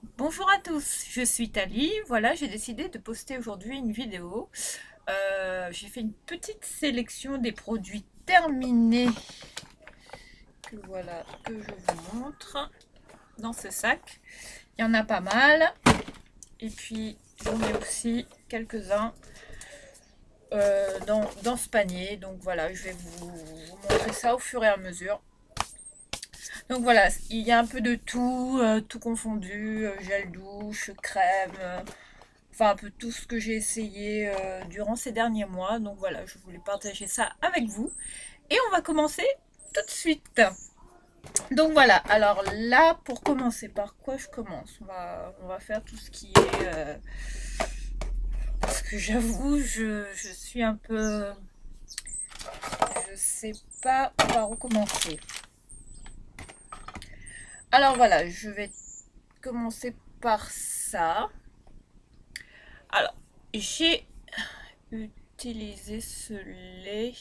Bonjour à tous, je suis Thalie. Voilà, j'ai décidé de poster aujourd'hui une vidéo. J'ai fait une petite sélection des produits terminés que je vous montre dans ce sac. Il y en a pas mal. Et puis j'en ai aussi quelques-uns dans ce panier. Donc voilà, je vais vous montrer ça au fur et à mesure. Donc voilà, il y a un peu de tout, tout confondu, gel douche, crème, enfin un peu tout ce que j'ai essayé durant ces derniers mois. Donc voilà, je voulais partager ça avec vous. Et on va commencer tout de suite. Donc voilà, alors là, pour commencer, par quoi je commence? On va faire tout ce qui est... parce que j'avoue, je suis un peu... Je sais pas par où commencer. Alors voilà, je vais commencer par ça. Alors, j'ai utilisé ce lait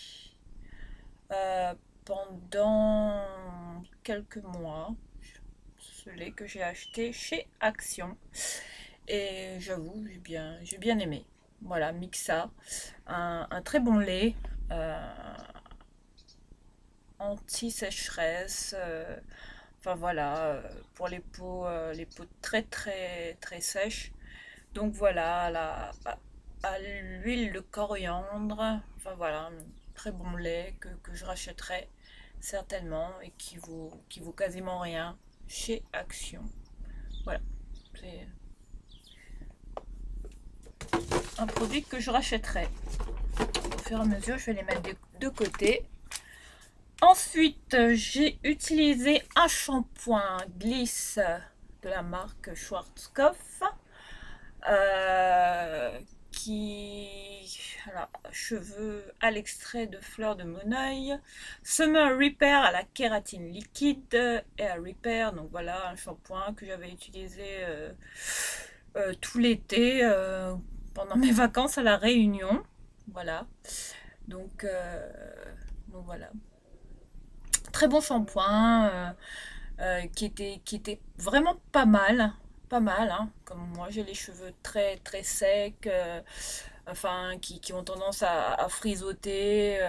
euh, pendant quelques mois. Ce lait que j'ai acheté chez Action. Et j'avoue, j'ai bien aimé. Voilà, Mixa, un très bon lait, anti-sécheresse. Enfin voilà, pour les peaux très très très sèches. Donc voilà, à l'huile de coriandre, enfin voilà, un très bon lait que je rachèterai certainement et qui vaut quasiment rien chez Action. Voilà, c'est un produit que je rachèterai. Au fur et à mesure, je vais les mettre de côté. Ensuite, j'ai utilisé un shampoing glisse de la marque Schwarzkopf. Euh, alors, cheveux à l'extrait de fleurs de moneuil, Summer Repair à la kératine liquide, Air Repair, donc voilà un shampoing que j'avais utilisé tout l'été pendant mes vacances à la Réunion, voilà, donc, euh, donc voilà, très bon shampoing qui était vraiment pas mal, hein. Comme moi j'ai les cheveux très très secs, enfin qui ont tendance à frisoter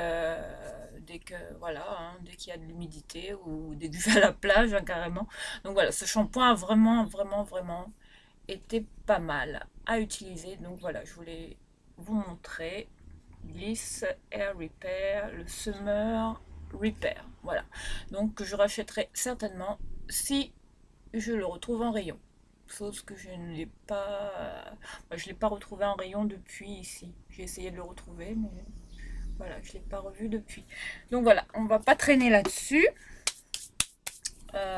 dès que voilà, hein, dès qu'il y a de l'humidité ou dès que je vais à la plage, hein, carrément. Donc voilà, ce shampoing a vraiment été pas mal à utiliser. Donc voilà, je voulais vous montrer Bliss Air Repair, le Summer Repair. Voilà. Donc je rachèterai certainement si je le retrouve en rayon. Chose que je ne l'ai pas. Je ne l'ai pas retrouvé en rayon depuis ici. J'ai essayé de le retrouver, mais voilà, je ne l'ai pas revu depuis. Donc voilà, on va pas traîner là-dessus.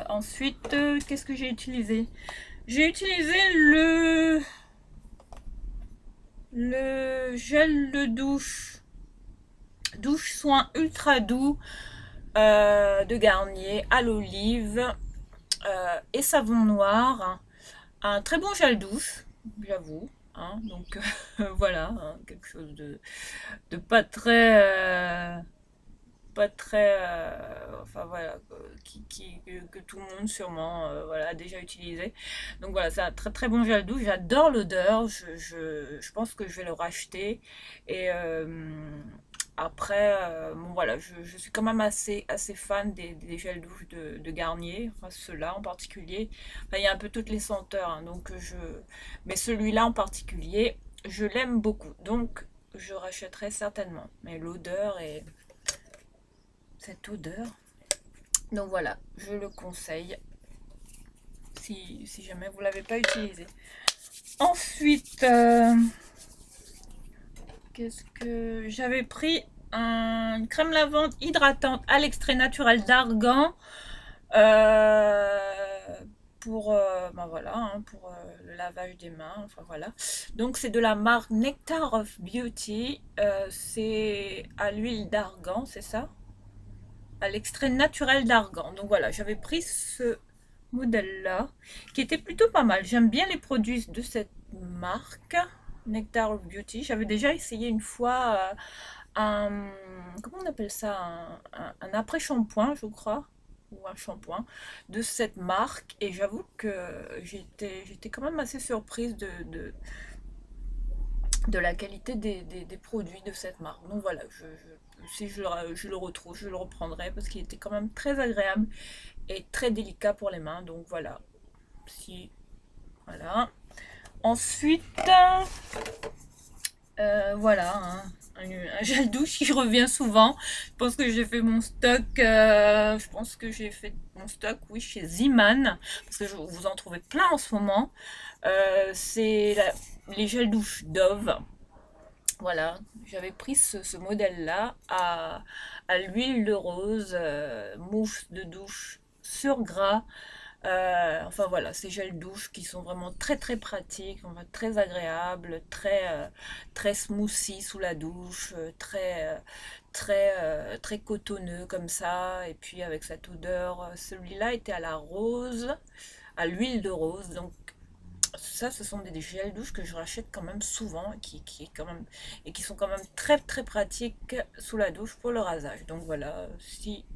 Ensuite, qu'est-ce que j'ai utilisé? J'ai utilisé le gel de douche soin ultra doux de Garnier à l'olive et savon noir. Un très bon gel douche, j'avoue. Hein, donc voilà, hein, quelque chose de pas très, enfin voilà, que tout le monde sûrement voilà, a déjà utilisé. Donc voilà, c'est un très très bon gel douche. J'adore l'odeur. Je pense que je vais le racheter. Et après, bon voilà, je suis quand même assez fan des gels douche de Garnier, enfin ceux-là en particulier. Enfin, il y a un peu toutes les senteurs, hein, mais celui-là en particulier, je l'aime beaucoup. Donc je rachèterai certainement. Mais l'odeur est cette odeur. Donc voilà, je le conseille si jamais vous ne l'avez pas utilisé. Ensuite, qu'est-ce que j'avais pris une crème lavande hydratante à l'extrait naturel d'argan pour ben voilà hein, pour le lavage des mains, enfin voilà. Donc c'est de la marque Nectar of Beauty, c'est à l'huile d'argan, c'est ça, à l'extrait naturel d'argan. Donc voilà, j'avais pris ce modèle-là, qui était plutôt pas mal. J'aime bien les produits de cette marque, Nectar of Beauty. J'avais déjà essayé une fois un, comment on appelle ça, un après-shampoing, je crois. ou un shampoing de cette marque. Et j'avoue que j'étais quand même assez surprise de la qualité des produits de cette marque. Donc voilà, si je le retrouve, je le reprendrai parce qu'il était quand même très agréable et très délicat pour les mains. Donc voilà, si voilà. Ensuite, voilà, hein, un gel douche qui revient souvent. Je pense que j'ai fait mon stock. Je pense que j'ai fait mon stock, oui, chez Ziman, parce que vous en trouvez plein en ce moment. C'est les gels douche Dove. Voilà, j'avais pris ce modèle-là à l'huile de rose, mousse de douche sur gras. Enfin voilà, ces gels douche qui sont vraiment très très pratiques, enfin, très agréables, très smoothie sous la douche, très cotonneux comme ça. Et puis avec cette odeur, celui-là était à la rose, à l'huile de rose. Donc ça, ce sont des gels douche que je rachète quand même souvent qui est quand même, et qui sont quand même très très pratiques sous la douche pour le rasage. Donc voilà, si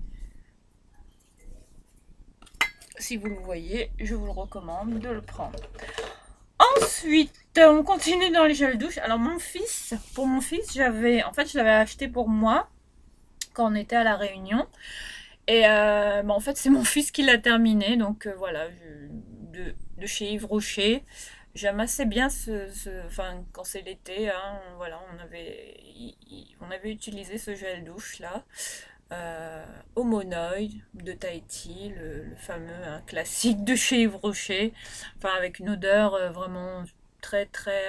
vous le voyez, je vous le recommande de le prendre. Ensuite, on continue dans les gels douche. Alors pour mon fils, en fait, je l'avais acheté pour moi quand on était à la Réunion. Et en fait, c'est mon fils qui l'a terminé. Donc voilà, de chez Yves Rocher. J'aime assez bien enfin, quand c'est l'été, hein, voilà, on avait utilisé ce gel douche là. Homonoid de Tahiti, le fameux hein, classique de chez Yves Rocher, enfin avec une odeur vraiment très très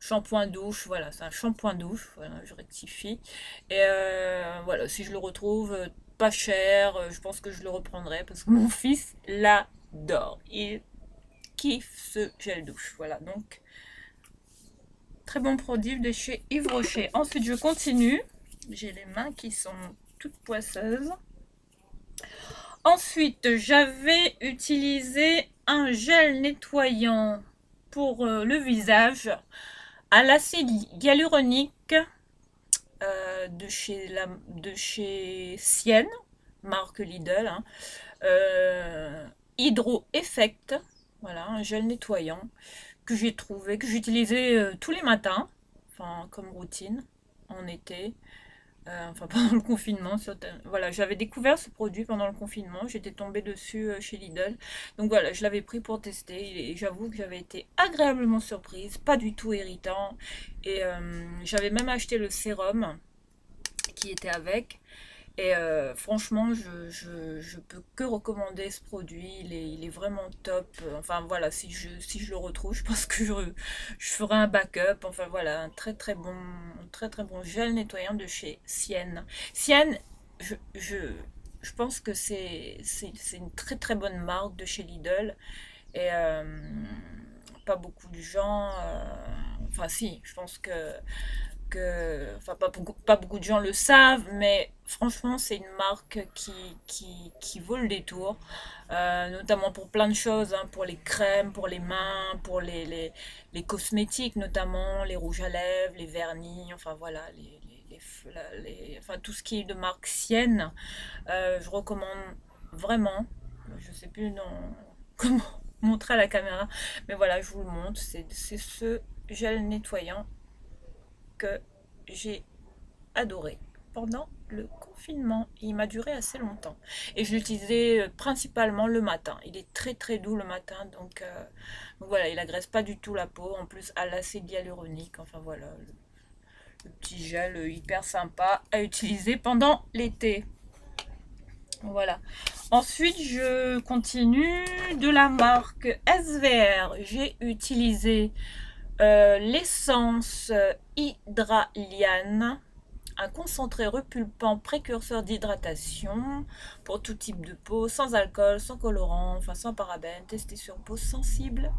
shampoing douche, voilà, c'est un shampoing douche, voilà, je rectifie. Et voilà, si je le retrouve pas cher, je pense que je le reprendrai parce que mon fils l'adore. Il kiffe ce gel douche, voilà, donc très bon produit de chez Yves Rocher. Ensuite, je continue. J'ai les mains qui sont toutes poisseuses. Ensuite, j'avais utilisé un gel nettoyant pour le visage à l'acide hyaluronique de chez Sienne, marque Lidl, hein. Hydro Effect, voilà, un gel nettoyant que j'ai trouvé, que j'utilisais tous les matins, enfin comme routine en été. Enfin pendant le confinement. Voilà, j'avais découvert ce produit pendant le confinement, j'étais tombée dessus chez Lidl. Donc voilà, je l'avais pris pour tester et j'avoue que j'avais été agréablement surprise, pas du tout irritant. Et j'avais même acheté le sérum qui était avec. Et franchement, je peux que recommander ce produit. Il est vraiment top. Enfin voilà, si je le retrouve, je pense que je ferai un backup. Enfin voilà, un très très bon gel nettoyant de chez Sienne. Sienne, je, je, je pense que c'est une très très bonne marque de chez Lidl. Et pas beaucoup de gens. Enfin si, je pense enfin pas beaucoup de gens le savent, mais franchement c'est une marque qui vaut le détour, notamment pour plein de choses, hein, pour les crèmes, pour les mains, pour les cosmétiques notamment, les rouges à lèvres, les vernis, enfin voilà, enfin, tout ce qui est de marque Sienne, je recommande vraiment, je sais plus comment montrer à la caméra, mais voilà, je vous le montre, c'est ce gel nettoyant que j'ai adoré pendant le confinement. Il m'a duré assez longtemps. Et je l'utilisais principalement le matin. Il est très très doux le matin, donc voilà, il agresse pas du tout la peau. En plus, à l'acide hyaluronique. Enfin voilà, le petit gel hyper sympa à utiliser pendant l'été. Voilà. Ensuite, je continue de la marque SVR. J'ai utilisé l'essence Hydraliane, un concentré repulpant précurseur d'hydratation pour tout type de peau, sans alcool, sans colorant, enfin sans parabènes, testé sur peau sensible.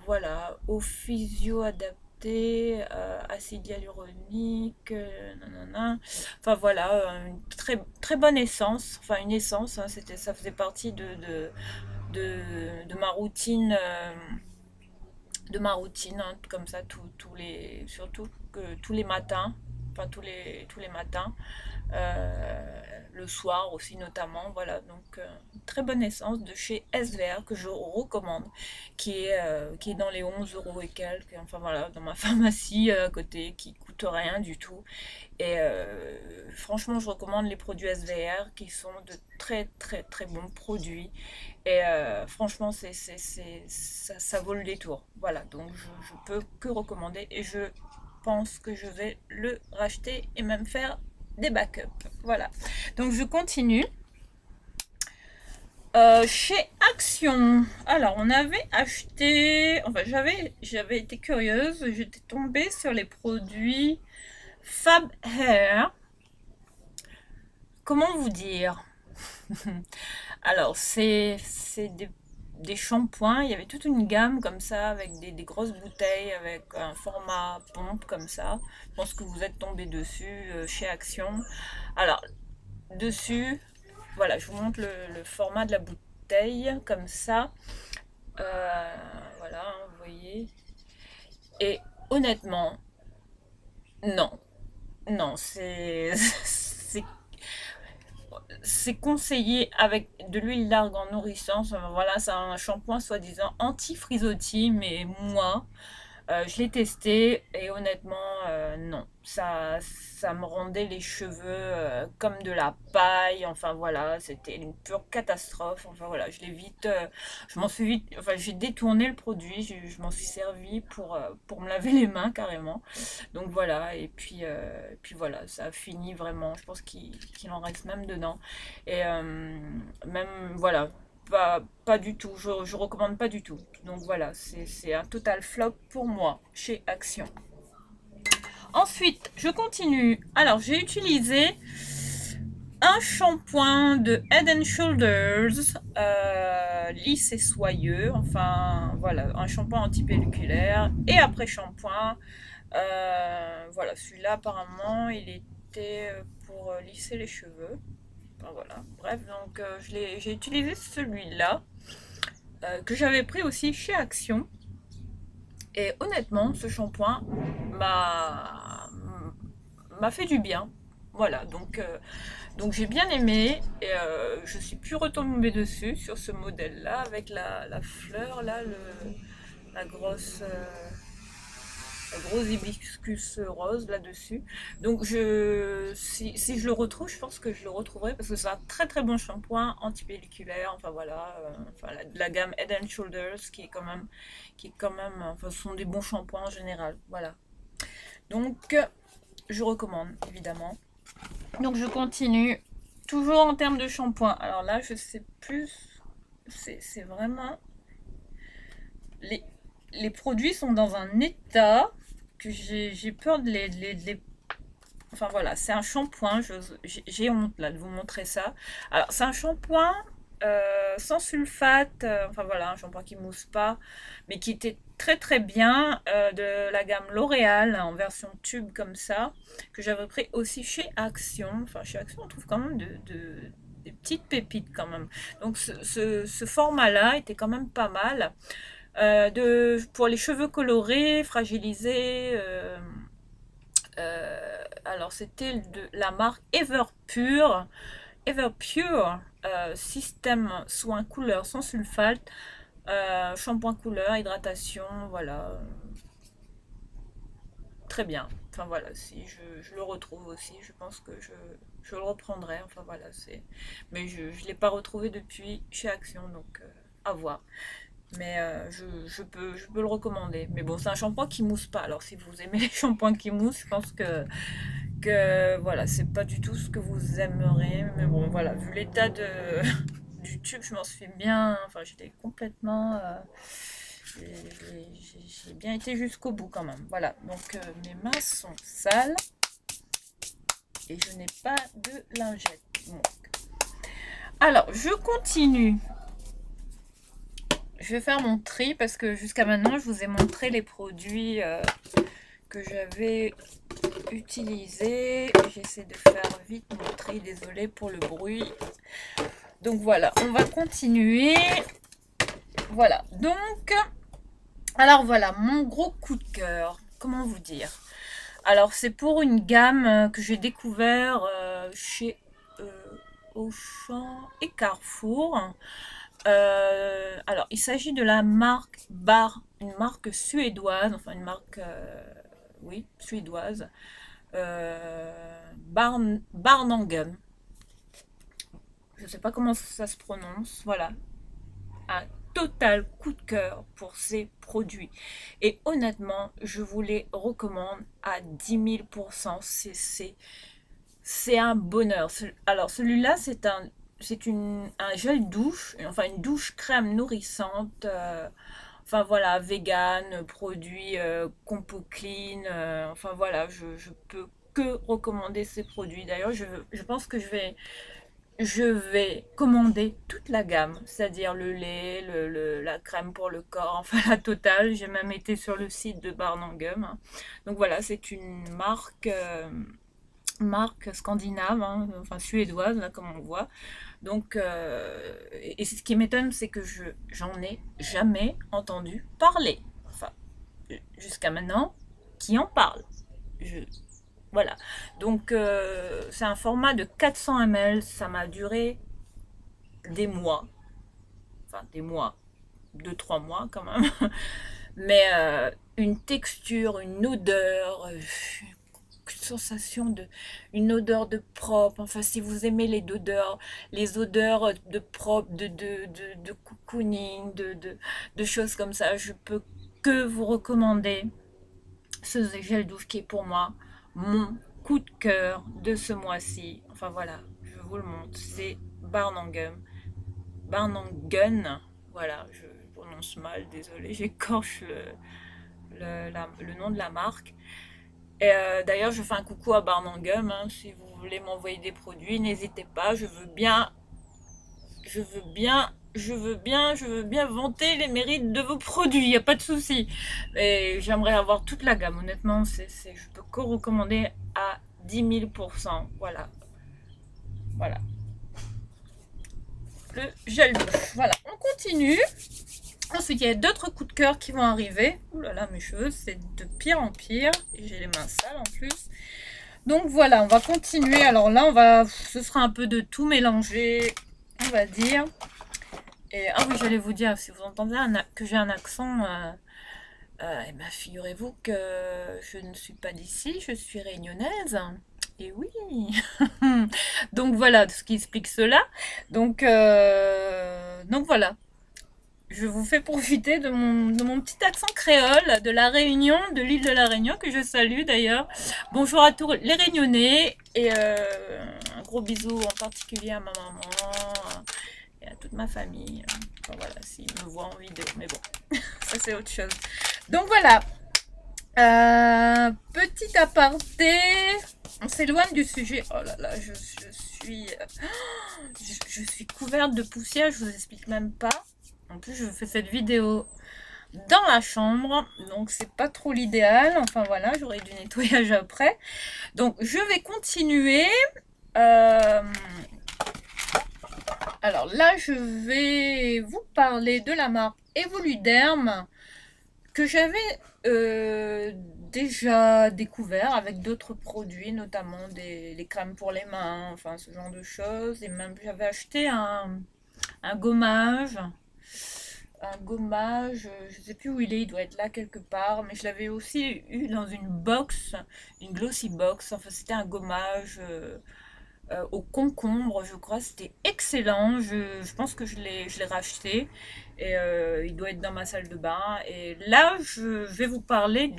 Voilà, au physio adapté, acide hyaluronique, nanana. Enfin voilà, une très très bonne essence, enfin une essence, hein, ça faisait partie de ma routine. Hein, comme ça, surtout que tous les matins, enfin tous les matins. le soir aussi notamment. Voilà, donc très bonne essence de chez SVR que je recommande, qui est dans les 11 euros et quelques, enfin voilà, dans ma pharmacie à côté, qui coûte rien du tout. Et franchement, je recommande les produits SVR qui sont de très très très bons produits. Et franchement, ça vaut le détour. Voilà, donc je peux que recommander et je pense que je vais le racheter et même faire des backups. Voilà, donc je continue. Chez Action, alors on avait acheté, enfin j'avais été curieuse, j'étais tombée sur les produits Fab Hair. Comment vous dire? Alors, c'est des shampoings. Il y avait toute une gamme comme ça, avec des grosses bouteilles, avec un format pompe comme ça. Je pense que vous êtes tombé dessus chez Action. Alors, dessus, voilà, je vous montre le format de la bouteille comme ça. Voilà, hein, vous voyez. Et honnêtement, non. Non, c'est conseillé avec de l'huile d'argan en nourrissant. Voilà, c'est un shampoing soi-disant anti-frisottis, mais moi, je l'ai testé et honnêtement, non. Ça me rendait les cheveux comme de la paille. Enfin voilà, c'était une pure catastrophe. Enfin voilà, je m'en suis vite, enfin j'ai détourné le produit. Je m'en suis servi pour me laver les mains carrément. Donc voilà, et puis voilà, ça a fini vraiment. Je pense qu'il en reste même dedans. Et même, voilà, pas du tout. Je recommande pas du tout. Donc voilà, c'est un total flop pour moi chez Action. Ensuite, je continue. Alors, j'ai utilisé un shampoing de Head and Shoulders, lisse et soyeux. Enfin, voilà, un shampoing anti-pelliculaire. Et après shampoing, voilà, celui-là apparemment il était pour lisser les cheveux. Enfin, voilà, bref, donc j'ai utilisé celui-là que j'avais pris aussi chez Action. Et honnêtement, ce shampoing m'a m'a fait du bien. Voilà, donc j'ai bien aimé et je suis plus retombée dessus sur ce modèle-là avec la fleur là, la grosse gros hibiscus rose là-dessus. Donc si je le retrouve, je pense que je le retrouverai parce que c'est un très très bon shampoing anti-pelliculaire. Enfin voilà, enfin, la gamme Head and Shoulders qui est quand même, enfin, ce sont des bons shampoings en général. Voilà. Donc je recommande évidemment. Donc je continue. Toujours en termes de shampoing. Alors là, je sais plus. C'est vraiment les, les produits sont dans un état que j'ai peur de les. Enfin voilà, c'est un shampoing, j'ai honte là de vous montrer ça. Alors c'est un shampoing sans sulfate, enfin voilà, un shampoing qui mousse pas, mais qui était très très bien de la gamme L'Oréal en version tube comme ça, que j'avais pris aussi chez Action. Enfin chez Action on trouve quand même des petites pépites quand même. Donc ce format-là était quand même pas mal. Pour les cheveux colorés, fragilisés. Alors c'était de la marque Everpure. Everpure, système soin couleur sans sulfate, shampoing couleur, hydratation, voilà. Très bien. Enfin voilà, si je le retrouve aussi, je pense que je le reprendrai. Enfin voilà, mais je ne l'ai pas retrouvé depuis chez Action, donc à voir. Mais je peux le recommander. Mais bon, c'est un shampoing qui mousse pas. Alors, si vous aimez les shampoings qui moussent, je pense que voilà, c'est pas du tout ce que vous aimeriez. Mais bon, voilà, vu l'état du tube, je m'en suis bien. Enfin, j'étais complètement. J'ai bien été jusqu'au bout quand même. Voilà, donc mes mains sont sales et je n'ai pas de lingette. Donc. Alors, je continue. Je vais faire mon tri parce que jusqu'à maintenant, je vous ai montré les produits que j'avais utilisés. J'essaie de faire vite mon tri, désolée pour le bruit. Donc voilà, on va continuer. Voilà, donc, alors voilà, mon gros coup de cœur. Comment vous dire? Alors c'est pour une gamme que j'ai découvert chez Auchan et Carrefour. Alors, il s'agit de la marque une marque suédoise, enfin une marque, oui, suédoise, Barnangen. Je ne sais pas comment ça se prononce, voilà. Un total coup de cœur pour ces produits. Et honnêtement, je vous les recommande à 10 000%. C'est un bonheur. Alors celui-là, un gel douche, enfin une douche crème nourrissante. Enfin voilà, vegan, produit compo clean. Enfin voilà, je peux que recommander ces produits. D'ailleurs, je pense que je vais commander toute la gamme, c'est-à-dire le lait, la crème pour le corps, enfin la totale. J'ai même été sur le site de Barnum. Donc voilà, c'est une marque scandinave, hein, enfin suédoise, là, comme on voit. Donc, et ce qui m'étonne, c'est que j'en ai jamais entendu parler. Enfin, jusqu'à maintenant, qui en parle? Je, voilà. Donc, c'est un format de 400 ml. Ça m'a duré des mois. Enfin, des mois. 2, 3 mois quand même. Mais une texture, une odeur, une sensation une odeur de propre. Enfin, si vous aimez les odeurs de propre, de cocooning, de choses comme ça, je peux que vous recommander ce gel douche qui est pour moi mon coup de cœur de ce mois-ci. Enfin voilà, je vous le montre. C'est Barnangen. Barnangen. Voilà, je prononce mal, désolé, j'écorche le nom de la marque. Et d'ailleurs, je fais un coucou à Barnum, hein, si vous voulez m'envoyer des produits, n'hésitez pas. Je veux bien vanter les mérites de vos produits, il n'y a pas de souci. Et j'aimerais avoir toute la gamme, honnêtement, je peux que recommander à 10 000%. Voilà, voilà. Le gel douche. Voilà, on continue. Ensuite, il y a d'autres coups de cœur qui vont arriver. Ouh là là, mes cheveux, c'est de pire en pire. Et j'ai les mains sales en plus. Donc voilà, on va continuer. Alors là, ce sera un peu de tout mélanger, on va dire. Et ah oui, j'allais vous dire, si vous entendez que j'ai un accent, eh ben, figurez-vous que je ne suis pas d'ici, je suis réunionnaise. Et oui. Donc voilà, ce qui explique cela. Donc voilà. Je vous fais profiter de mon petit accent créole de la Réunion, de l'île de la Réunion, que je salue d'ailleurs. Bonjour à tous les Réunionnais et un gros bisou en particulier à ma maman et à toute ma famille. Enfin, voilà, s'ils me voient en vidéo, mais bon, ça c'est autre chose. Donc voilà, petit aparté, on s'éloigne du sujet. Oh là là, je suis couverte de poussière, je vous explique même pas. En plus, je fais cette vidéo dans la chambre, donc c'est pas trop l'idéal. Enfin voilà, j'aurai du nettoyage après. Donc je vais continuer. Alors là, je vais vous parler de la marque Evoluderm que j'avais déjà découvert avec d'autres produits, notamment les crèmes pour les mains, enfin ce genre de choses. Et même j'avais acheté un gommage. Un gommage, je ne sais plus où il doit être là quelque part, mais je l'avais aussi eu dans une box, une glossy box. Enfin, c'était un gommage au concombre, je crois. C'était excellent. Je pense que je l'ai racheté et il doit être dans ma salle de bain. Et là, je vais vous parler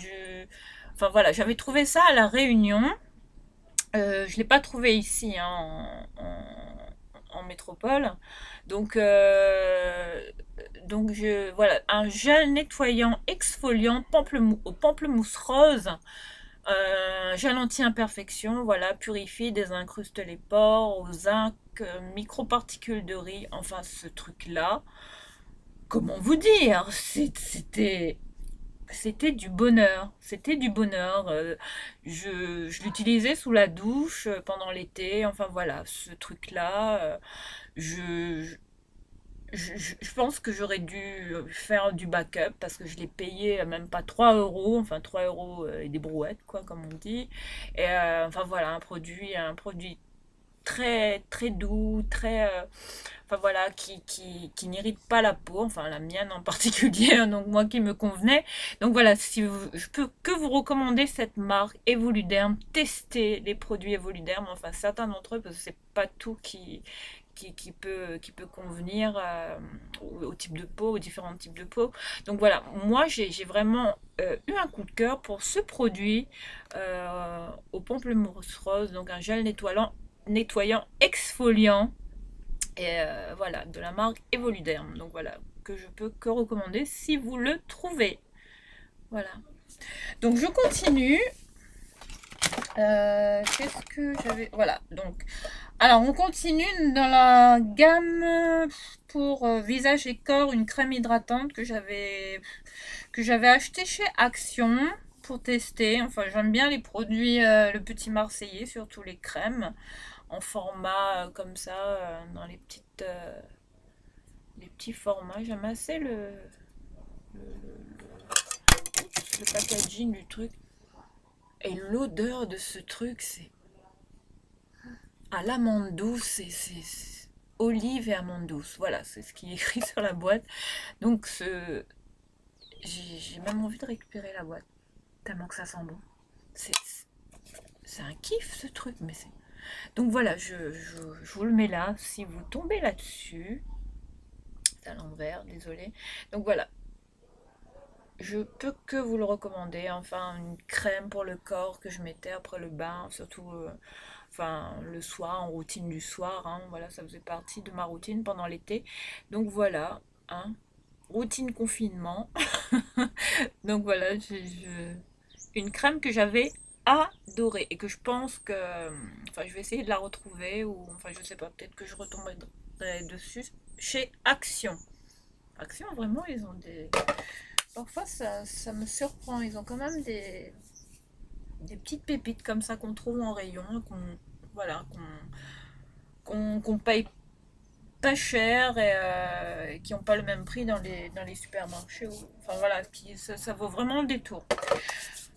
Enfin voilà, j'avais trouvé ça à La Réunion. Je ne l'ai pas trouvé ici, hein, en métropole. Donc, voilà, un gel nettoyant exfoliant au pamplemousse rose. Gel anti-imperfection, voilà, purifie, désincruste les pores, aux zinc, microparticules de riz, enfin ce truc-là. Comment vous dire? C'était du bonheur. C'était du bonheur. Je l'utilisais sous la douche pendant l'été. Enfin voilà, ce truc-là. Je, je pense que j'aurais dû faire du backup parce que je l'ai payé même pas 3 euros. Enfin 3 euros et des brouettes, quoi, comme on dit. Et enfin voilà, un produit très très doux, très enfin voilà, qui n'irrite pas la peau, enfin la mienne en particulier, hein, donc moi qui me convenait. Donc voilà, si je peux que vous recommander cette marque Evoluderm, testez les produits Evoluderm, enfin certains d'entre eux, parce que c'est pas tout qui peut convenir au type de peau, aux différents types de peau. Donc voilà, moi j'ai vraiment eu un coup de cœur pour ce produit au pamplemousse rose, donc un gel nettoyant exfoliant et voilà, de la marque Evoluderm. Donc voilà, que je peux que recommander si vous le trouvez. Voilà. Donc je continue. Qu'est-ce que j'avais. Voilà, donc. Alors on continue dans la gamme pour visage et corps, une crème hydratante que j'avais acheté chez Action pour tester. Enfin, j'aime bien les produits, le petit Marseillais, surtout les crèmes en format comme ça, dans les petits formats. J'aime assez le packaging du truc. Et l'odeur de ce truc, c'est à l'amande douce, c'est olive et amande douce. Voilà, c'est ce qui est écrit sur la boîte. Donc, j'ai même envie de récupérer la boîte, tellement que ça sent bon. C'est c'est un kiff ce truc, mais c'est. Donc voilà, je vous le mets là. Si vous tombez là-dessus, c'est à l'envers, désolé. Donc voilà, je peux que vous le recommander. Enfin, une crème pour le corps que je mettais après le bain, surtout enfin, le soir, en routine du soir. Hein. Voilà, ça faisait partie de ma routine pendant l'été. Donc voilà, hein, routine confinement. Donc voilà, une crème que j'avais adorée et que je pense que, enfin, je vais essayer de la retrouver ou, enfin, je sais pas, peut-être que je retomberai dessus chez Action. Action, vraiment, ils ont des. Parfois, ça me surprend. Ils ont quand même des petites pépites comme ça qu'on trouve en rayon, voilà, qu'on paye pas cher et qui n'ont pas le même prix dans les supermarchés. Enfin voilà, ça vaut vraiment le détour.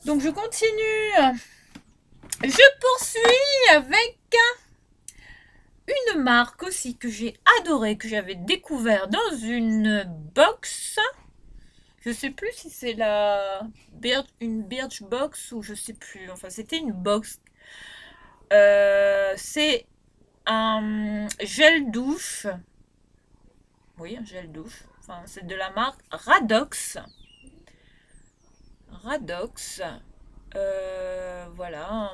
Donc je continue. Je poursuis avec une marque aussi que j'ai adorée, que j'avais découvert dans une box. Je sais plus si c'est une Birchbox ou je sais plus. Enfin, c'était une box. C'est un gel douche. Oui, un gel douche. Enfin, c'est de la marque Radox. Radox. Voilà.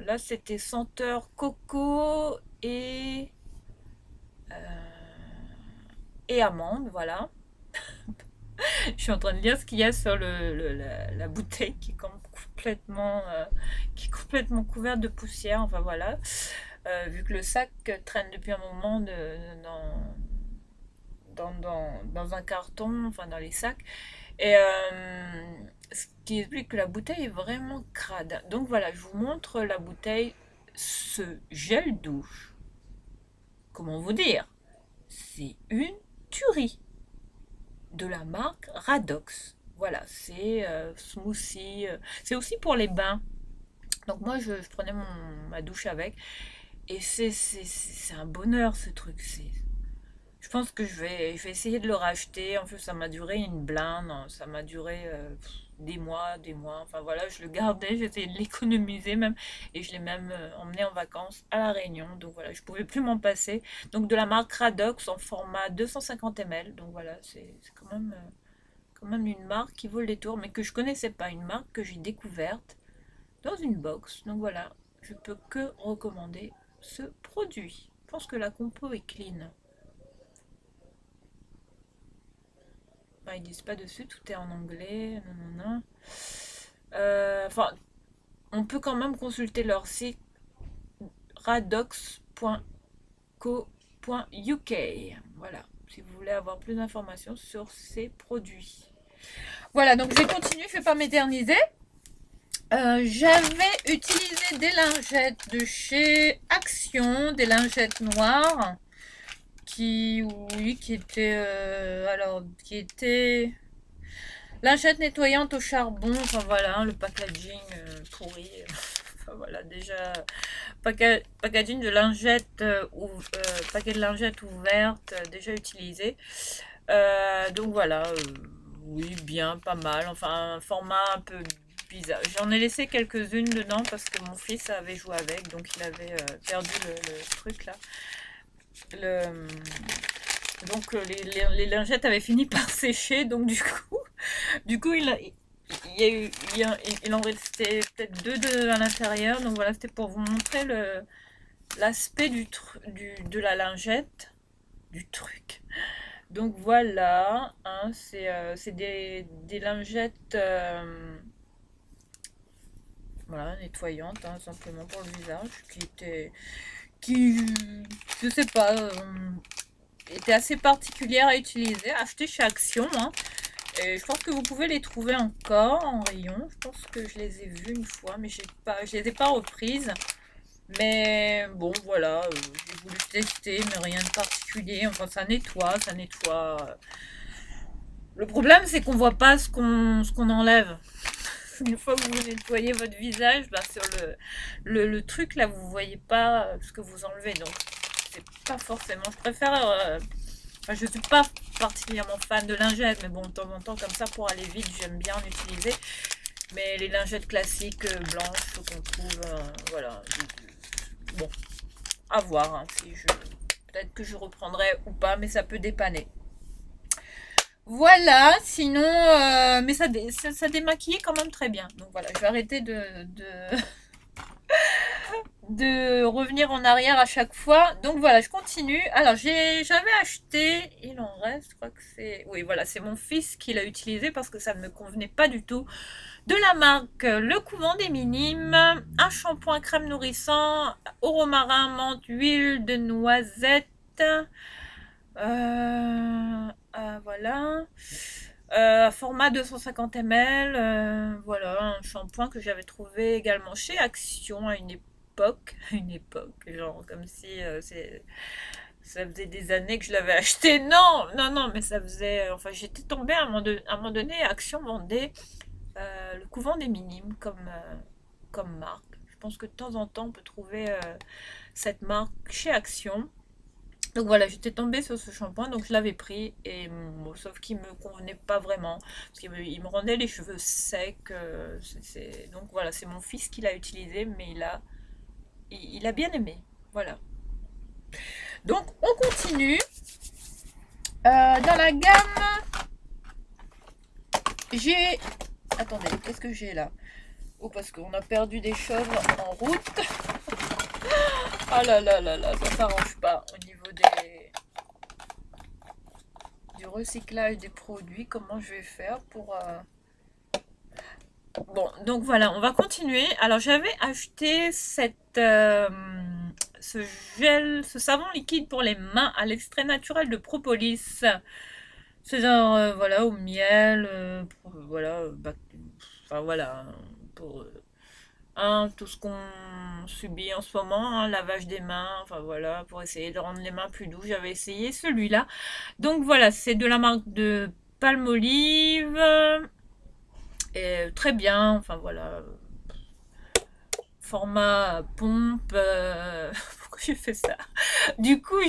Là, c'était senteur coco et amande. Voilà. Je suis en train de lire ce qu'il y a sur la bouteille qui est complètement couverte de poussière. Enfin voilà. Vu que le sac traîne depuis un moment dans un carton, enfin dans les sacs. Et ce qui explique que la bouteille est vraiment crade. Donc voilà, je vous montre la bouteille, ce gel douche. Comment vous dire? C'est une tuerie de la marque Radox. Voilà, c'est smoothie. C'est aussi pour les bains. Donc moi, je prenais ma douche avec. Et c'est un bonheur ce truc. Je pense que je vais essayer de le racheter. En fait, ça m'a duré une blinde. Ça m'a duré des mois, des mois. Enfin voilà, je le gardais. J'essayais de l'économiser même. Et je l'ai même emmené en vacances à La Réunion. Donc voilà, je pouvais plus m'en passer. Donc de la marque Radox en format 250 ml. Donc voilà, c'est quand même une marque qui vaut le détour. Mais que je connaissais pas. Une marque que j'ai découverte dans une box. Donc voilà, je peux que recommander ce produit. Je pense que la compo est clean. Enfin, ils disent pas dessus, tout est en anglais. Nanana. Enfin, on peut quand même consulter leur site radox.co.uk. Voilà, si vous voulez avoir plus d'informations sur ces produits. Voilà, donc je vais continuer, je ne vais pas m'éterniser. J'avais utilisé des lingettes de chez Action, des lingettes noires qui étaient qui étaient lingettes nettoyantes au charbon. Enfin voilà, le packaging pourri. Voilà, déjà, packaging de lingettes, paquet de lingettes ouvertes, déjà utilisé. Donc voilà, oui, bien, pas mal. Enfin, un format un peu bizarre. J'en ai laissé quelques-unes dedans parce que mon fils avait joué avec, donc il avait perdu le truc là. Le, donc les lingettes avaient fini par sécher, donc du coup il y a eu, il en restait peut-être deux à l'intérieur. Donc voilà, c'était pour vous montrer l'aspect de la lingette, du truc. Donc voilà, hein, c'est des lingettes voilà, nettoyantes, hein, simplement pour le visage, qui, je sais pas, étaient assez particulières à utiliser, achetées chez Action, hein. Et je pense que vous pouvez les trouver encore en rayon. Je pense que je les ai vues une fois, mais je les ai pas reprises. Mais bon, voilà, j'ai voulu tester, mais rien de particulier. Enfin, ça nettoie, ça nettoie. Le problème, c'est qu'on voit pas ce qu'on enlève. Une fois que vous nettoyez votre visage, bah, sur le truc là, vous voyez pas ce que vous enlevez. Donc, c'est pas forcément. Je préfère. Enfin, je suis pas particulièrement fan de lingettes, mais bon, de temps en temps, comme ça, pour aller vite, j'aime bien en utiliser. Mais les lingettes classiques blanches qu'on trouve, voilà. Bon, à voir, hein, si peut-être que je reprendrai ou pas, mais ça peut dépanner. Voilà, sinon, mais ça démaquillait quand même très bien. Donc voilà, je vais arrêter de revenir en arrière à chaque fois. Donc voilà, je continue. Alors j'avais acheté, il en reste, je crois que c'est, oui voilà, c'est mon fils qui l'a utilisé parce que ça ne me convenait pas du tout. De la marque Le Couvent des Minimes, un shampoing crème nourrissant au romarin, menthe, huile de noisette. Voilà. Format 250 ml. Voilà, un shampoing que j'avais trouvé également chez Action à une époque. Une époque, genre comme si ça faisait des années que je l'avais acheté. Non, non, non, mais ça faisait. Enfin, j'étais tombée à un moment donné. Action vendait Le Couvent des Minimes comme marque. Je pense que de temps en temps, on peut trouver cette marque chez Action. Donc voilà, j'étais tombée sur ce shampoing, donc je l'avais pris, et bon, sauf qu'il me convenait pas vraiment, parce qu'il me rendait les cheveux secs. Donc voilà, c'est mon fils qui l'a utilisé, mais il a bien aimé. Voilà. Donc on continue. Dans la gamme, j'ai... Attendez, qu'est-ce que j'ai là? Oh, parce qu'on a perdu des choses en route. Oh là là là là, ça s'arrange pas au niveau du recyclage des produits. Comment je vais faire pour... Bon, donc voilà, on va continuer. Alors j'avais acheté ce gel, ce savon liquide pour les mains à l'extrait naturel de propolis. C'est genre, voilà, au miel, voilà, enfin voilà, pour tout ce qu'on subit en ce moment, hein, lavage des mains, enfin voilà, pour essayer de rendre les mains plus douces. J'avais essayé celui-là. Donc voilà, c'est de la marque de Palmolive. Et très bien, enfin voilà, format pompe. Pourquoi j'ai fait ça? Du coup,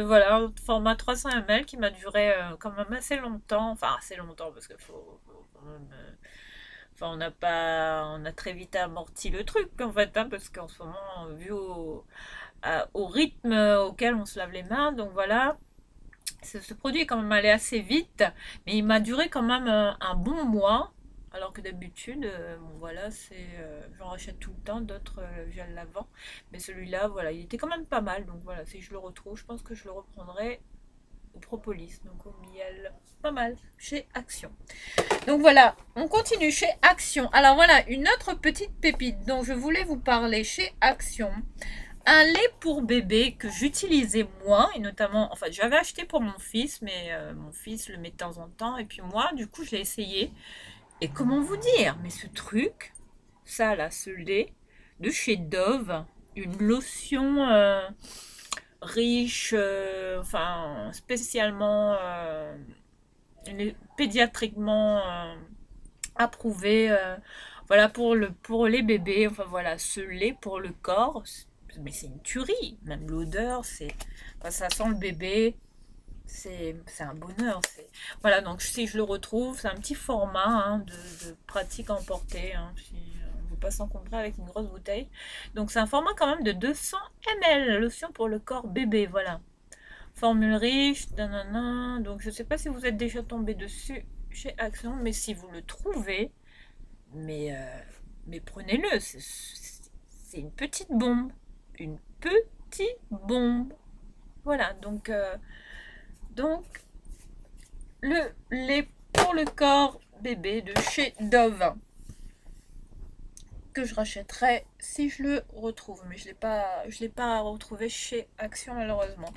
voilà, format 300 ml qui m'a duré quand même assez longtemps. Enfin, assez longtemps parce qu'il faut quand même. Enfin, on a très vite amorti le truc en fait, hein, parce qu'en ce moment, vu au rythme auquel on se lave les mains, donc voilà. Ce produit est quand même allé assez vite, mais il m'a duré quand même un bon mois. Alors que d'habitude, bon, voilà, j'en rachète tout le temps d'autres gels lavants. Mais celui-là, voilà, il était quand même pas mal. Donc voilà, si je le retrouve, je pense que je le reprendrai au propolis, donc au miel. Pas mal, chez Action. Donc voilà, on continue chez Action. Alors voilà, une autre petite pépite dont je voulais vous parler chez Action. Un lait pour bébé que j'utilisais moi, et notamment, enfin j'avais acheté pour mon fils, mais mon fils le met de temps en temps, et puis moi, du coup, je l'ai essayé. Et comment vous dire, mais ce truc, ça là, ce lait de chez Dove, une lotion riche, enfin spécialement pédiatriquement approuvée Voilà pour les bébés, enfin voilà, ce lait pour le corps, mais c'est une tuerie, même l'odeur, enfin, ça sent le bébé, c'est un bonheur. Voilà, donc si je le retrouve, c'est un petit format hein, de pratique à emporter, hein, si on ne veut pas s'encombrer avec une grosse bouteille. Donc c'est un format quand même de 200 ml, lotion pour le corps bébé, voilà. Formule riche, nanana. Donc je ne sais pas si vous êtes déjà tombé dessus chez Action, mais si vous le trouvez, mais, euh, mais prenez-le, c'est une petite bombe. Une petite bombe. Voilà, donc le lait pour le corps bébé de chez Dove que je rachèterai si je le retrouve, mais je l'ai pas retrouvé chez Action malheureusement.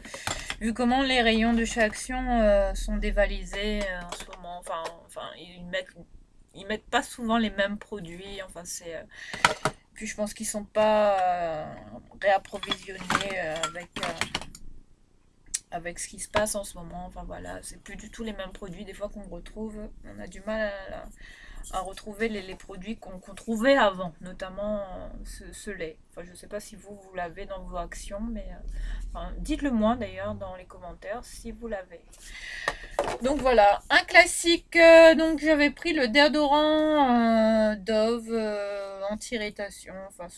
Vu comment les rayons de chez Action sont dévalisés en ce moment, enfin ils mettent pas souvent les mêmes produits, enfin puis je pense qu'ils sont pas réapprovisionnés avec ce qui se passe en ce moment. Enfin voilà, c'est plus du tout les mêmes produits. Des fois qu'on retrouve, on a du mal à retrouver les produits qu'on trouvait avant, notamment ce lait. Enfin, je ne sais pas si vous l'avez dans vos actions, mais enfin, dites-le moi d'ailleurs dans les commentaires si vous l'avez. Donc voilà, un classique. Donc j'avais pris le déodorant Dove anti-irritation. Enfin,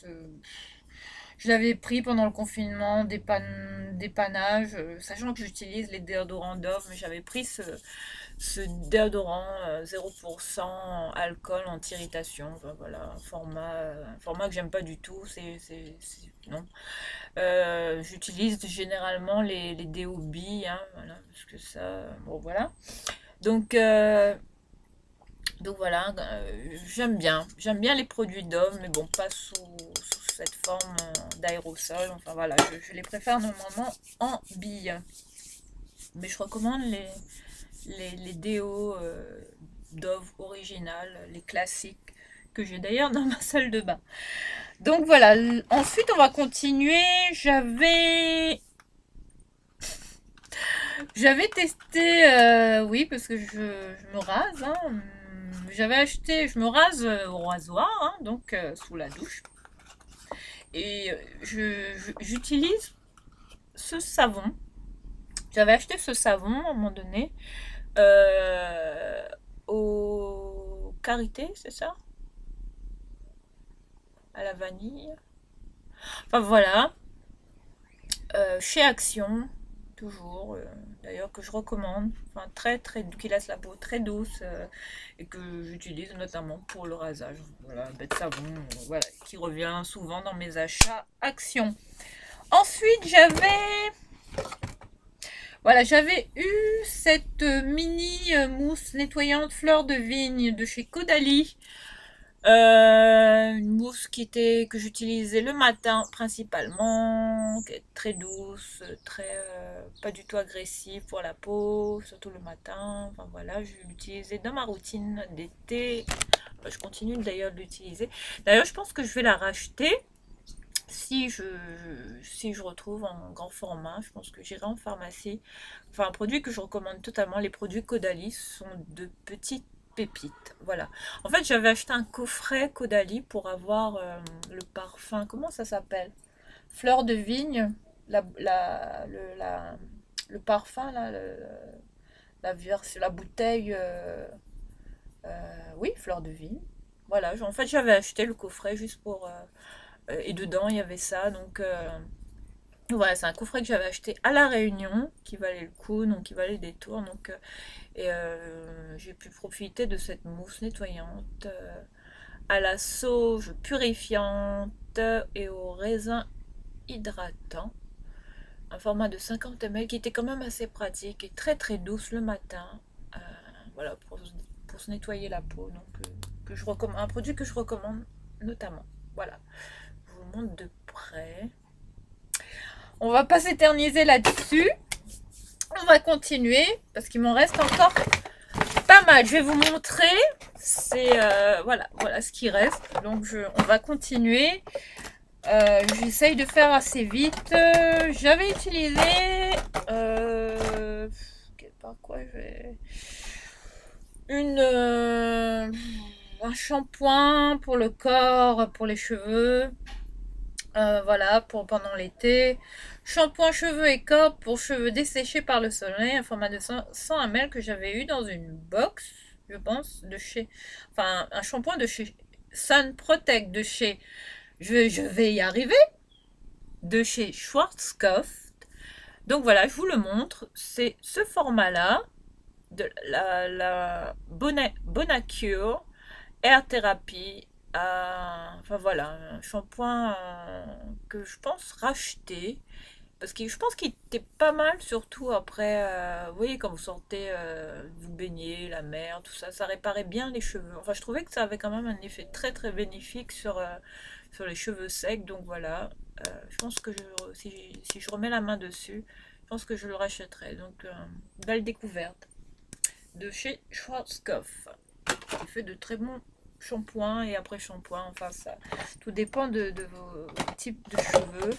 je l'avais pris pendant le confinement, dépannage, sachant que j'utilise les déodorants Dove, mais j'avais pris ce déodorant 0% alcool anti-irritation. Enfin, voilà, format que j'aime pas du tout. Non. J'utilise généralement les DOB, hein, voilà, parce que ça, bon voilà. Donc, euh, donc voilà, j'aime bien les produits Dove, mais bon, pas sous cette forme d'aérosol. Enfin voilà, je les préfère normalement en bille. Mais je recommande les déos Dove original, les classiques, que j'ai d'ailleurs dans ma salle de bain. Donc voilà, ensuite on va continuer. J'avais testé, oui, parce que je me rase, hein. J'avais acheté, je me rase au rasoir, hein, donc sous la douche. Et j'utilise ce savon. J'avais acheté ce savon à un moment donné euh, au Karité, c'est ça? À la vanille. Enfin voilà, chez Action, toujours, d'ailleurs que je recommande, enfin qui laisse la peau très douce et que j'utilise notamment pour le rasage. Voilà, bête savon, voilà, qui revient souvent dans mes achats Action. Ensuite, j'avais eu cette mini mousse nettoyante fleur de vigne de chez Caudalie. Une mousse que j'utilisais le matin principalement, qui est très douce, pas du tout agressive pour la peau, surtout le matin. Enfin voilà, je l'utilisais dans ma routine d'été. Enfin, je continue d'ailleurs de l'utiliser. D'ailleurs, je pense que je vais la racheter si je retrouve en grand format. Je pense que j'irai en pharmacie. Enfin, un produit que je recommande totalement. Les produits Caudalie sont de petites pépites. Voilà. En fait, j'avais acheté un coffret Caudalie pour avoir le parfum. Comment ça s'appelle? Fleur de vigne. Le parfum, là, la bouteille. Oui, fleur de vigne. Voilà. En fait, j'avais acheté le coffret juste pour. Et dedans, il y avait ça. Donc, voilà, c'est un coffret que j'avais acheté à La Réunion, qui valait le coup, donc qui valait le détour. Donc, j'ai pu profiter de cette mousse nettoyante à la sauge purifiante et au raisin hydratant. Un format de 50 ml qui était quand même assez pratique et très très douce le matin. Euh, voilà, pour se nettoyer la peau. Donc, un produit que je recommande notamment. Voilà, je vous le montre de près. On va pas s'éterniser là-dessus. On va continuer parce qu'il m'en reste encore pas mal. Je vais vous montrer. Voilà ce qui reste. Donc on va continuer. J'essaye de faire assez vite. J'avais utilisé par quoi je vais une un shampoing pour le corps, pour les cheveux. Voilà, pour pendant l'été. Shampoing cheveux et corps pour cheveux desséchés par le soleil, un format de 100 ml que j'avais eu dans une box, je pense, de chez... Enfin, un shampoing de chez Sun Protect de chez... Je vais y arriver, de chez Schwarzkopf. Donc voilà, je vous le montre. C'est ce format-là, de la Bonacure Air Therapy. Enfin voilà, un shampoing que je pense racheter. Parce que je pense qu'il était pas mal, surtout après, vous voyez, quand vous sortez, vous baignez, la mer, tout ça, ça réparait bien les cheveux. Enfin, je trouvais que ça avait quand même un effet très très bénéfique sur les cheveux secs. Donc voilà, je pense que si je remets la main dessus, je pense que je le rachèterai. Donc, belle découverte de chez Schwarzkopf. Il fait de très bons shampoings et après shampoing. Enfin, ça, tout dépend de vos types de cheveux,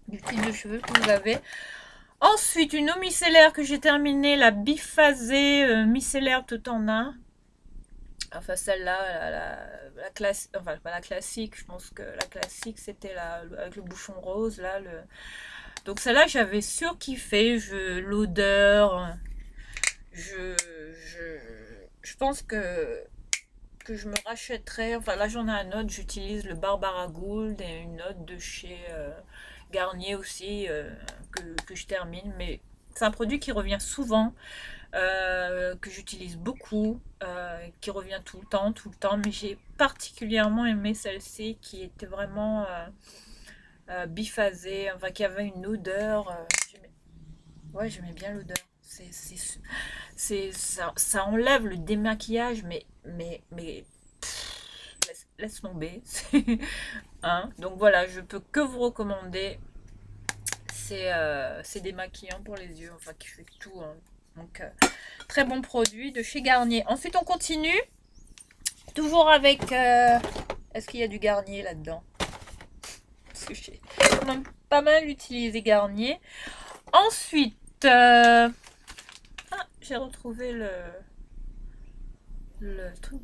du type de cheveux que vous avez. Ensuite, une eau micellaire que j'ai terminée, la biphasée micellaire tout en un. Enfin, celle-là, la classe, enfin, pas la classique, je pense que la classique c'était avec le bouchon rose, là. Donc, celle-là, j'avais surkiffé. L'odeur, je, je pense que je me rachèterais. Enfin, là, j'en ai un autre. J'utilise le Barbara Gould et une autre de chez Garnier aussi que je termine. Mais c'est un produit qui revient souvent, que j'utilise beaucoup, qui revient tout le temps, tout le temps. Mais j'ai particulièrement aimé celle-ci qui était vraiment biphasée, enfin qui avait une odeur. Ouais, j'aimais bien l'odeur. Ça enlève le démaquillage, mais laisse tomber. Hein. Donc voilà, je peux que vous recommander. C'est démaquillant pour les yeux, enfin qui fait tout. Hein. Donc très bon produit de chez Garnier. Ensuite on continue, toujours avec... est-ce qu'il y a du Garnier là-dedans? Parce que j'ai quand même pas mal utilisé Garnier. Ensuite, j'ai retrouvé le truc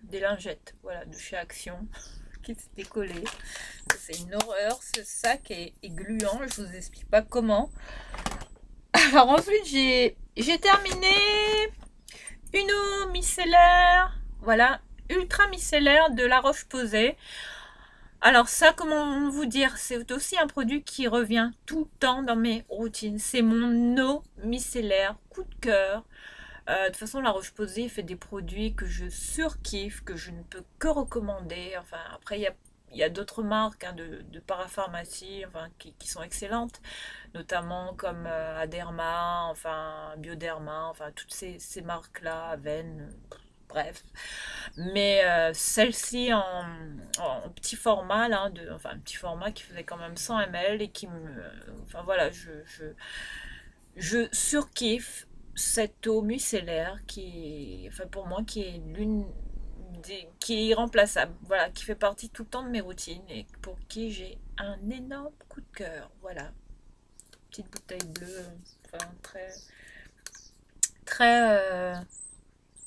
des lingettes, voilà, de chez Action, qui s'était collé. C'est une horreur, ce sac est gluant, je vous explique pas comment. Alors ensuite, j'ai terminé une eau micellaire, voilà, ultra micellaire de La Roche-Posay. Alors ça, comment vous dire, c'est aussi un produit qui revient tout le temps dans mes routines. C'est mon eau micellaire, coup de cœur. De toute façon, La Roche-Posay fait des produits que je surkiffe, que je ne peux que recommander. Enfin, après, il y a d'autres marques hein, de parapharmacie enfin, qui sont excellentes, notamment comme Aderma, enfin Bioderma, enfin toutes ces marques-là, Aven, bref. Mais celle-ci en petit format, là, enfin un petit format qui faisait quand même 100 ml et qui me... Enfin voilà, je surkiffe cette eau micellaire qui, enfin pour moi, qui est qui est irremplaçable, voilà, qui fait partie tout le temps de mes routines et pour qui j'ai un énorme coup de cœur, voilà, petite bouteille bleue, enfin très, très.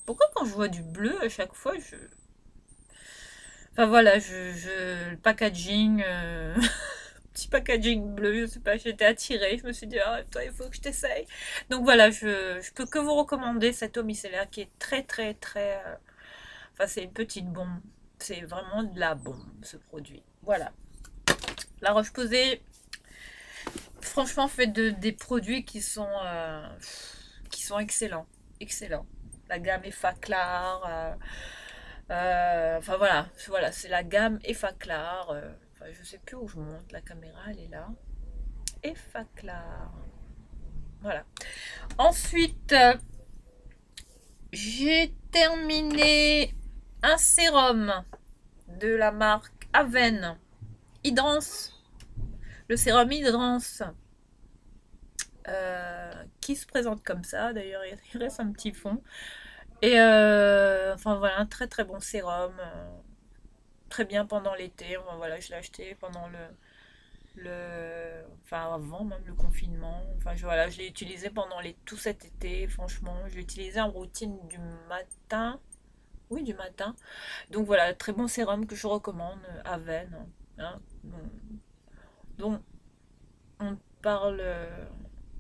Pourquoi quand je vois du bleu à chaque fois, enfin voilà, le packaging, petit packaging bleu, je sais pas, j'étais attirée, je me suis dit, ah, toi, il faut que je t'essaye. Donc voilà, je peux que vous recommander cette eau micellaire qui est très, très, très. Enfin, c'est une petite bombe. C'est vraiment de la bombe, ce produit. Voilà. La Roche-Posay, franchement, fait des produits qui sont excellents. Excellents. La gamme Effaclar. Enfin voilà, c'est la gamme Effaclar. Enfin, je sais plus où je monte. La caméra, elle est là. Effaclar. Voilà. Ensuite, j'ai terminé un sérum de la marque Aven Hydrance. Le sérum Hydrance qui se présente comme ça. D'ailleurs, il reste un petit fond. Et enfin voilà, un très très bon sérum. Très bien pendant l'été. Enfin, voilà, je l'ai acheté pendant enfin avant même le confinement. Enfin voilà, je l'ai utilisé pendant tout cet été. Franchement, je l'ai utilisé en routine du matin. Oui, du matin. Donc voilà, très bon sérum que je recommande, Aven, hein, dont on parle,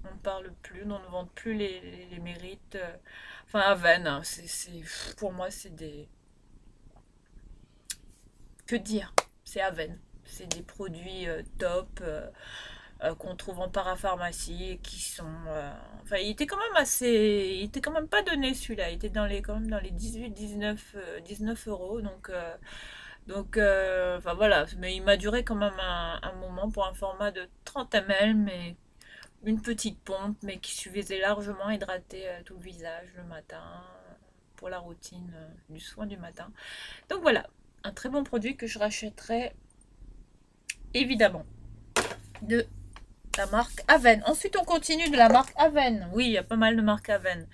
on ne parle plus, dont on ne vante plus les mérites. Enfin, Aven, hein, pour moi, c'est des... Que dire? C'est Aven. C'est des produits top qu'on trouve en parapharmacie et qui sont... Enfin, il était quand même assez... Il était quand même pas donné celui-là. Il était quand même dans les 18-19 euros. Enfin voilà. Mais il m'a duré quand même un moment pour un format de 30 ml, mais une petite pompe, mais qui suffisait largement à hydrater tout le visage le matin pour la routine du soin du matin. Donc voilà, un très bon produit que je rachèterai évidemment de la marque Aven. Ensuite, on continue de la marque Aven. Oui, il y a pas mal de marques Aven.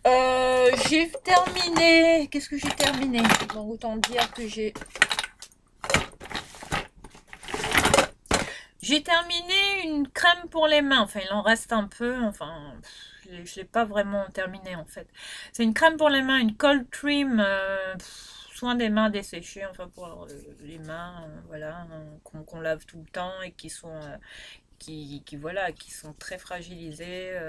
J'ai terminé. Qu'est-ce que j'ai terminé? Bon, autant dire que j'ai terminé une crème pour les mains. Enfin, il en reste un peu. Enfin, je ne l'ai pas vraiment terminé en fait. C'est une crème pour les mains, une cold cream. Soin des mains desséchées, enfin pour les mains, voilà, qu'on lave tout le temps et qui sont, voilà, qui sont très fragilisées.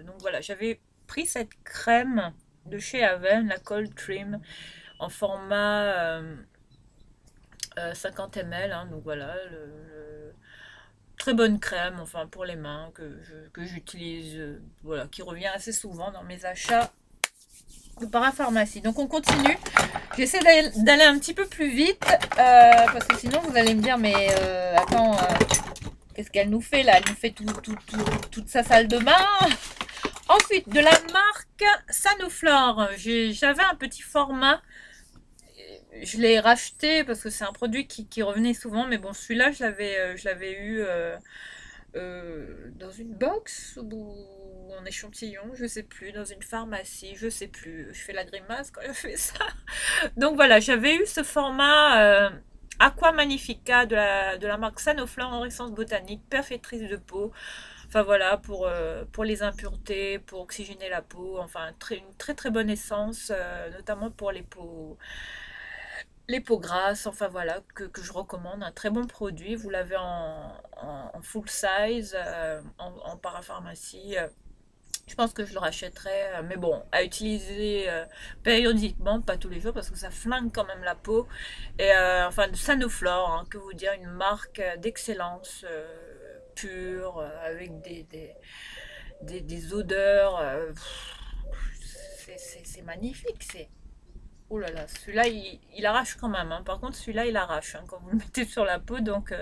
Donc voilà, j'avais pris cette crème de chez Aven, la cold cream, en format 50 ml. Hein, donc voilà, très bonne crème, enfin pour les mains que j'utilise, voilà, qui revient assez souvent dans mes achats de parapharmacie. Donc on continue. J'essaie d'aller un petit peu plus vite parce que sinon vous allez me dire mais attends, qu'est-ce qu'elle nous fait là? Elle nous fait toute sa salle de bain. Ensuite, de la marque Sanoflore, j'avais un petit format. Je l'ai racheté parce que c'est un produit qui revenait souvent, mais bon, celui-là, je l'avais eu dans une box ou en échantillon, je sais plus, dans une pharmacie, je sais plus. Je fais la grimace quand je fais ça. Donc voilà, j'avais eu ce format Aqua Magnifica de la marque Sanoflore en essence botanique, perfectrice de peau. Enfin voilà, pour les impuretés, pour oxygéner la peau, enfin une très très bonne essence, notamment pour les peaux grasses, enfin voilà, que je recommande, un très bon produit. Vous l'avez en full size, en parapharmacie. Je pense que je le rachèterai, mais bon, à utiliser périodiquement, pas tous les jours, parce que ça flingue quand même la peau. Et enfin, de Sanoflore, hein, que vous dire, une marque d'excellence, pure, avec des odeurs. C'est magnifique, c'est... Oh là là, celui-là, il arrache quand même. Hein. Par contre, celui-là, il arrache hein, quand vous le mettez sur la peau. Donc,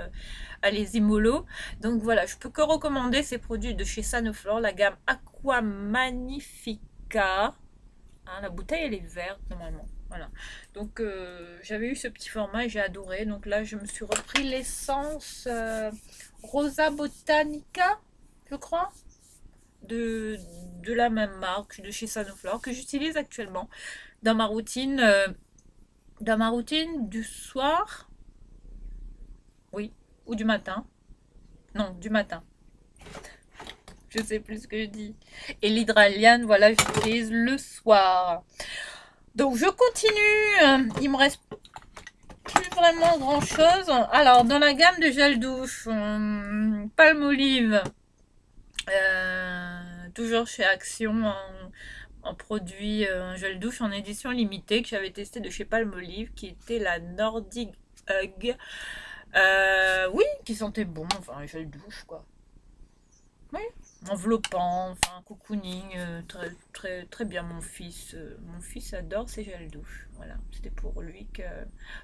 allez-y mollo. Donc voilà, je peux que recommander ces produits de chez Sanoflore, la gamme Aqua Magnifica. Hein, la bouteille, elle est verte normalement. Voilà. Donc, j'avais eu ce petit format et j'ai adoré. Donc là, je me suis repris l'essence Rosa Botanica, je crois. De la même marque, de chez Sanoflore, que j'utilise actuellement dans ma routine du soir, oui, ou du matin. Non, du matin. Je sais plus ce que je dis. Et l'hydraliane, voilà, j'utilise le soir. Donc je continue. Il me reste plus vraiment grand chose. Alors, dans la gamme de gel douche, Palmolive, toujours chez Action, en produit, un gel douche en édition limitée que j'avais testé de chez Palmolive, qui était la Nordic Hug. Oui, qui sentait bon, enfin un gel douche quoi. Oui, enveloppant, enfin cocooning, très, très, très bien. Mon fils adore ces gels douche. Voilà, c'était pour lui que...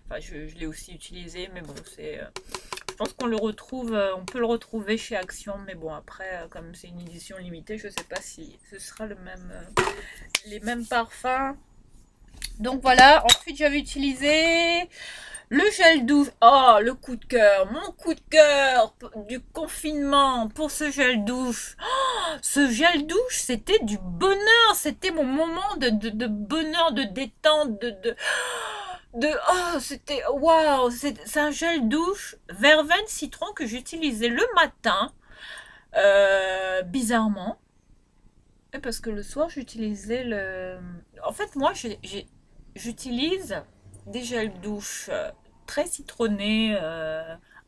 Enfin, je l'ai aussi utilisé, mais bon, je pense qu'on le retrouve, on peut le retrouver chez Action, mais bon, après, comme c'est une édition limitée, je sais pas si ce sera les mêmes parfums. Donc voilà, ensuite j'avais utilisé le gel douche. Oh, le coup de cœur, mon coup de cœur du confinement pour ce gel douche. Oh, ce gel douche, c'était du bonheur, c'était mon moment de bonheur, de détente, Oh, c'était, waouh, c'est un gel douche verveine citron que j'utilisais le matin, bizarrement. Et parce que le soir, j'utilisais le... En fait, moi, j'utilise des gels douche très citronnés,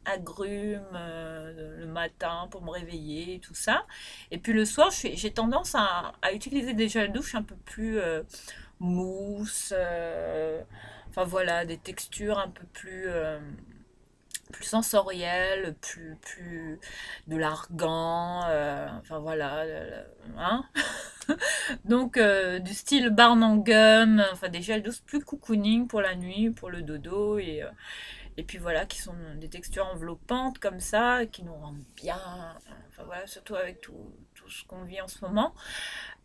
agrumes, le matin pour me réveiller, tout ça. Et puis le soir, j'ai tendance à utiliser des gels douche un peu plus mousse, enfin voilà, des textures un peu plus sensorielles, plus de l'argan, enfin voilà, hein. Donc du style Barn and Gum, enfin des gels douces plus cocooning pour la nuit, pour le dodo et puis voilà qui sont des textures enveloppantes comme ça, qui nous rendent bien, enfin voilà surtout avec tout ce qu'on vit en ce moment.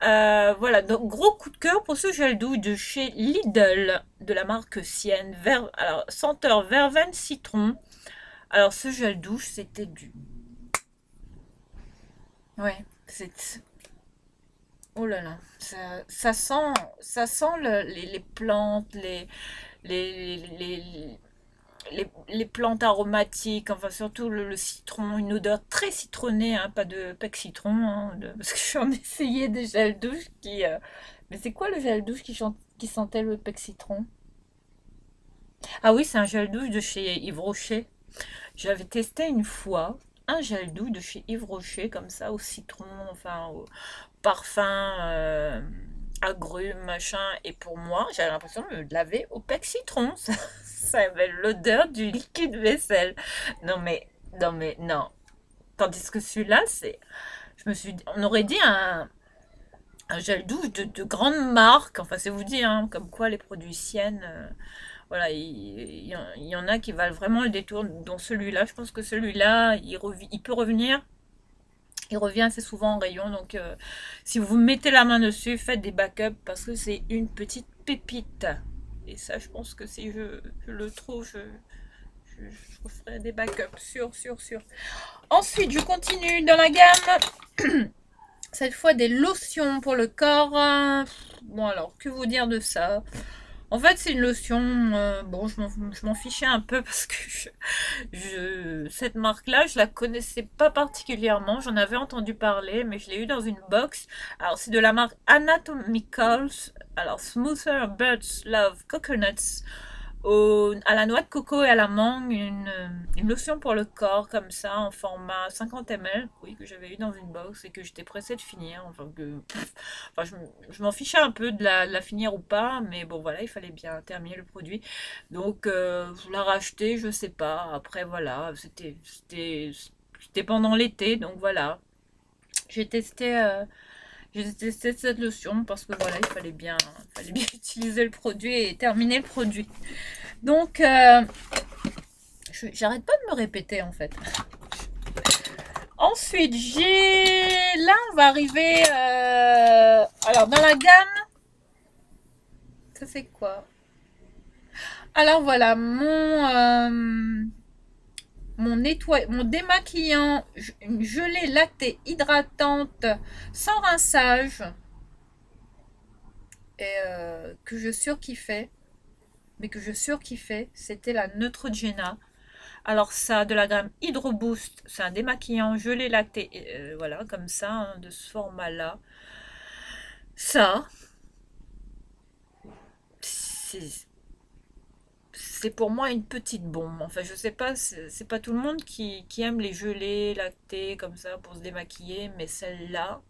Voilà donc gros coup de cœur pour ce gel douche de chez Lidl de la marque Sienne, alors senteur verveine citron. Alors ce gel douche c'était du, ouais c'est, oh là là, ça sent les plantes, les, les plantes aromatiques, enfin surtout le citron, une odeur très citronnée, hein, pas de pec citron, hein, parce que j'en ai essayé des gels douche qui... mais c'est quoi le gel douche qui sentait le pec citron? Ah oui, c'est un gel douche de chez Yves Rocher. J'avais testé une fois un gel douche de chez Yves Rocher, comme ça, au citron, enfin au parfum, agrumes, machin. Et pour moi, j'avais l'impression de me laver au pec citron. Ça avait l'odeur du liquide vaisselle. Non mais, non mais, non. Tandis que celui-là, c'est... Je me suis dit, on aurait dit un gel douche de grande marque. Enfin, c'est vous dire, hein, comme quoi les produits Sienne... voilà, il y en a qui valent vraiment le détour. Dans celui-là, je pense que celui-là, il peut revenir. Il revient assez souvent en rayon. Donc, si vous mettez la main dessus, faites des backups parce que c'est une petite pépite. Et ça, je pense que si je le trouve, je ferai des backups. Sûr. Ensuite, je continue dans la gamme. Cette fois, des lotions pour le corps. Bon, alors, que vous dire de ça? En fait, c'est une lotion. Bon, je m'en fichais un peu parce que cette marque-là, je la connaissais pas particulièrement. J'en avais entendu parler, mais je l'ai eu dans une box. Alors, c'est de la marque Anatomicals. Alors, Smoother Birds Love Coconuts. À la noix de coco et à la mangue, une lotion pour le corps comme ça en format 50 ml, oui, que j'avais eu dans une box et que j'étais pressée de finir. Enfin, je m'en fichais un peu de la finir ou pas, mais bon voilà, il fallait bien terminer le produit. Donc je l'ai racheté, je sais pas. Après voilà, c'était pendant l'été, donc voilà. J'ai testé, euh, j'ai testé cette lotion parce que voilà, fallait bien utiliser le produit et terminer le produit. Donc, j'arrête pas de me répéter en fait. Ensuite, là, on va arriver. Alors, dans la gamme, ça c'est quoi? Alors voilà, mon démaquillant, une gelée lactée hydratante sans rinçage, et que je surkiffais, c'était la Neutrogena. Alors ça, de la gamme Hydro Boost, c'est un démaquillant gelé lacté, voilà, comme ça, hein, de ce format-là. Ça, c'est pour moi une petite bombe. Enfin, je sais pas, c'est pas tout le monde qui aime les gelées lactées comme ça pour se démaquiller, mais celle-là,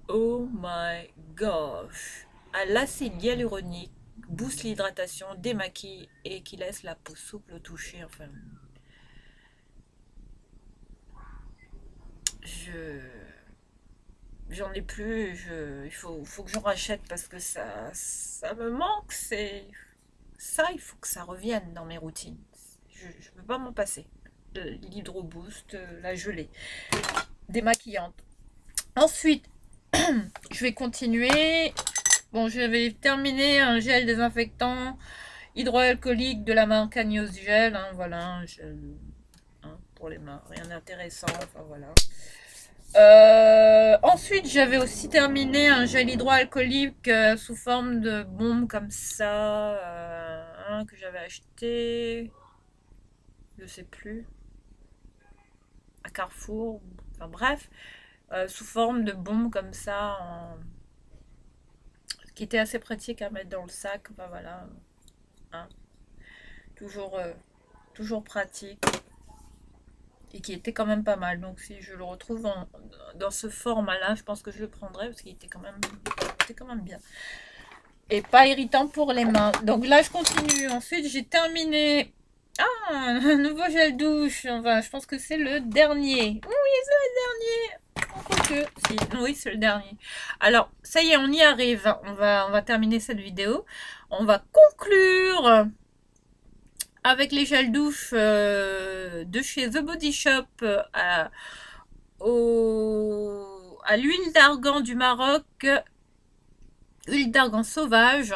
oh my gosh, à l'acide hyaluronique, booste l'hydratation, démaquille et qui laisse la peau souple au toucher. Enfin, je j'en ai plus, faut que j'en rachète parce que ça me manque. C'est ça, il faut que ça revienne dans mes routines. Je peux pas m'en passer. L'Hydro Boost, la gelée, démaquillante. Ensuite, je vais continuer. Bon, je vais terminer un gel désinfectant hydroalcoolique de la marque Agnos Gel. Hein, voilà, un gel, hein, pour les mains. Rien d'intéressant. Enfin voilà. Ensuite, j'avais aussi terminé un gel hydroalcoolique sous forme de bombe comme ça, que j'avais acheté, je sais plus, à Carrefour, enfin bref, sous forme de bombe comme ça, qui était assez pratique à mettre dans le sac. Enfin voilà, hein, toujours, toujours pratique et qui était quand même pas mal. Donc si je le retrouve dans ce format-là, je pense que je le prendrai parce qu'il était quand même bien. Et pas irritant pour les mains. Donc là, je continue. Ensuite, j'ai terminé. Ah, un nouveau gel douche. Enfin, je pense que c'est le dernier. Oui, c'est le dernier. Quoique, si. Oui, c'est le dernier. Alors, ça y est, on y arrive. On va terminer cette vidéo. On va conclure avec les gels douche de chez The Body Shop à l'huile d'argan du Maroc, huile d'argan sauvage,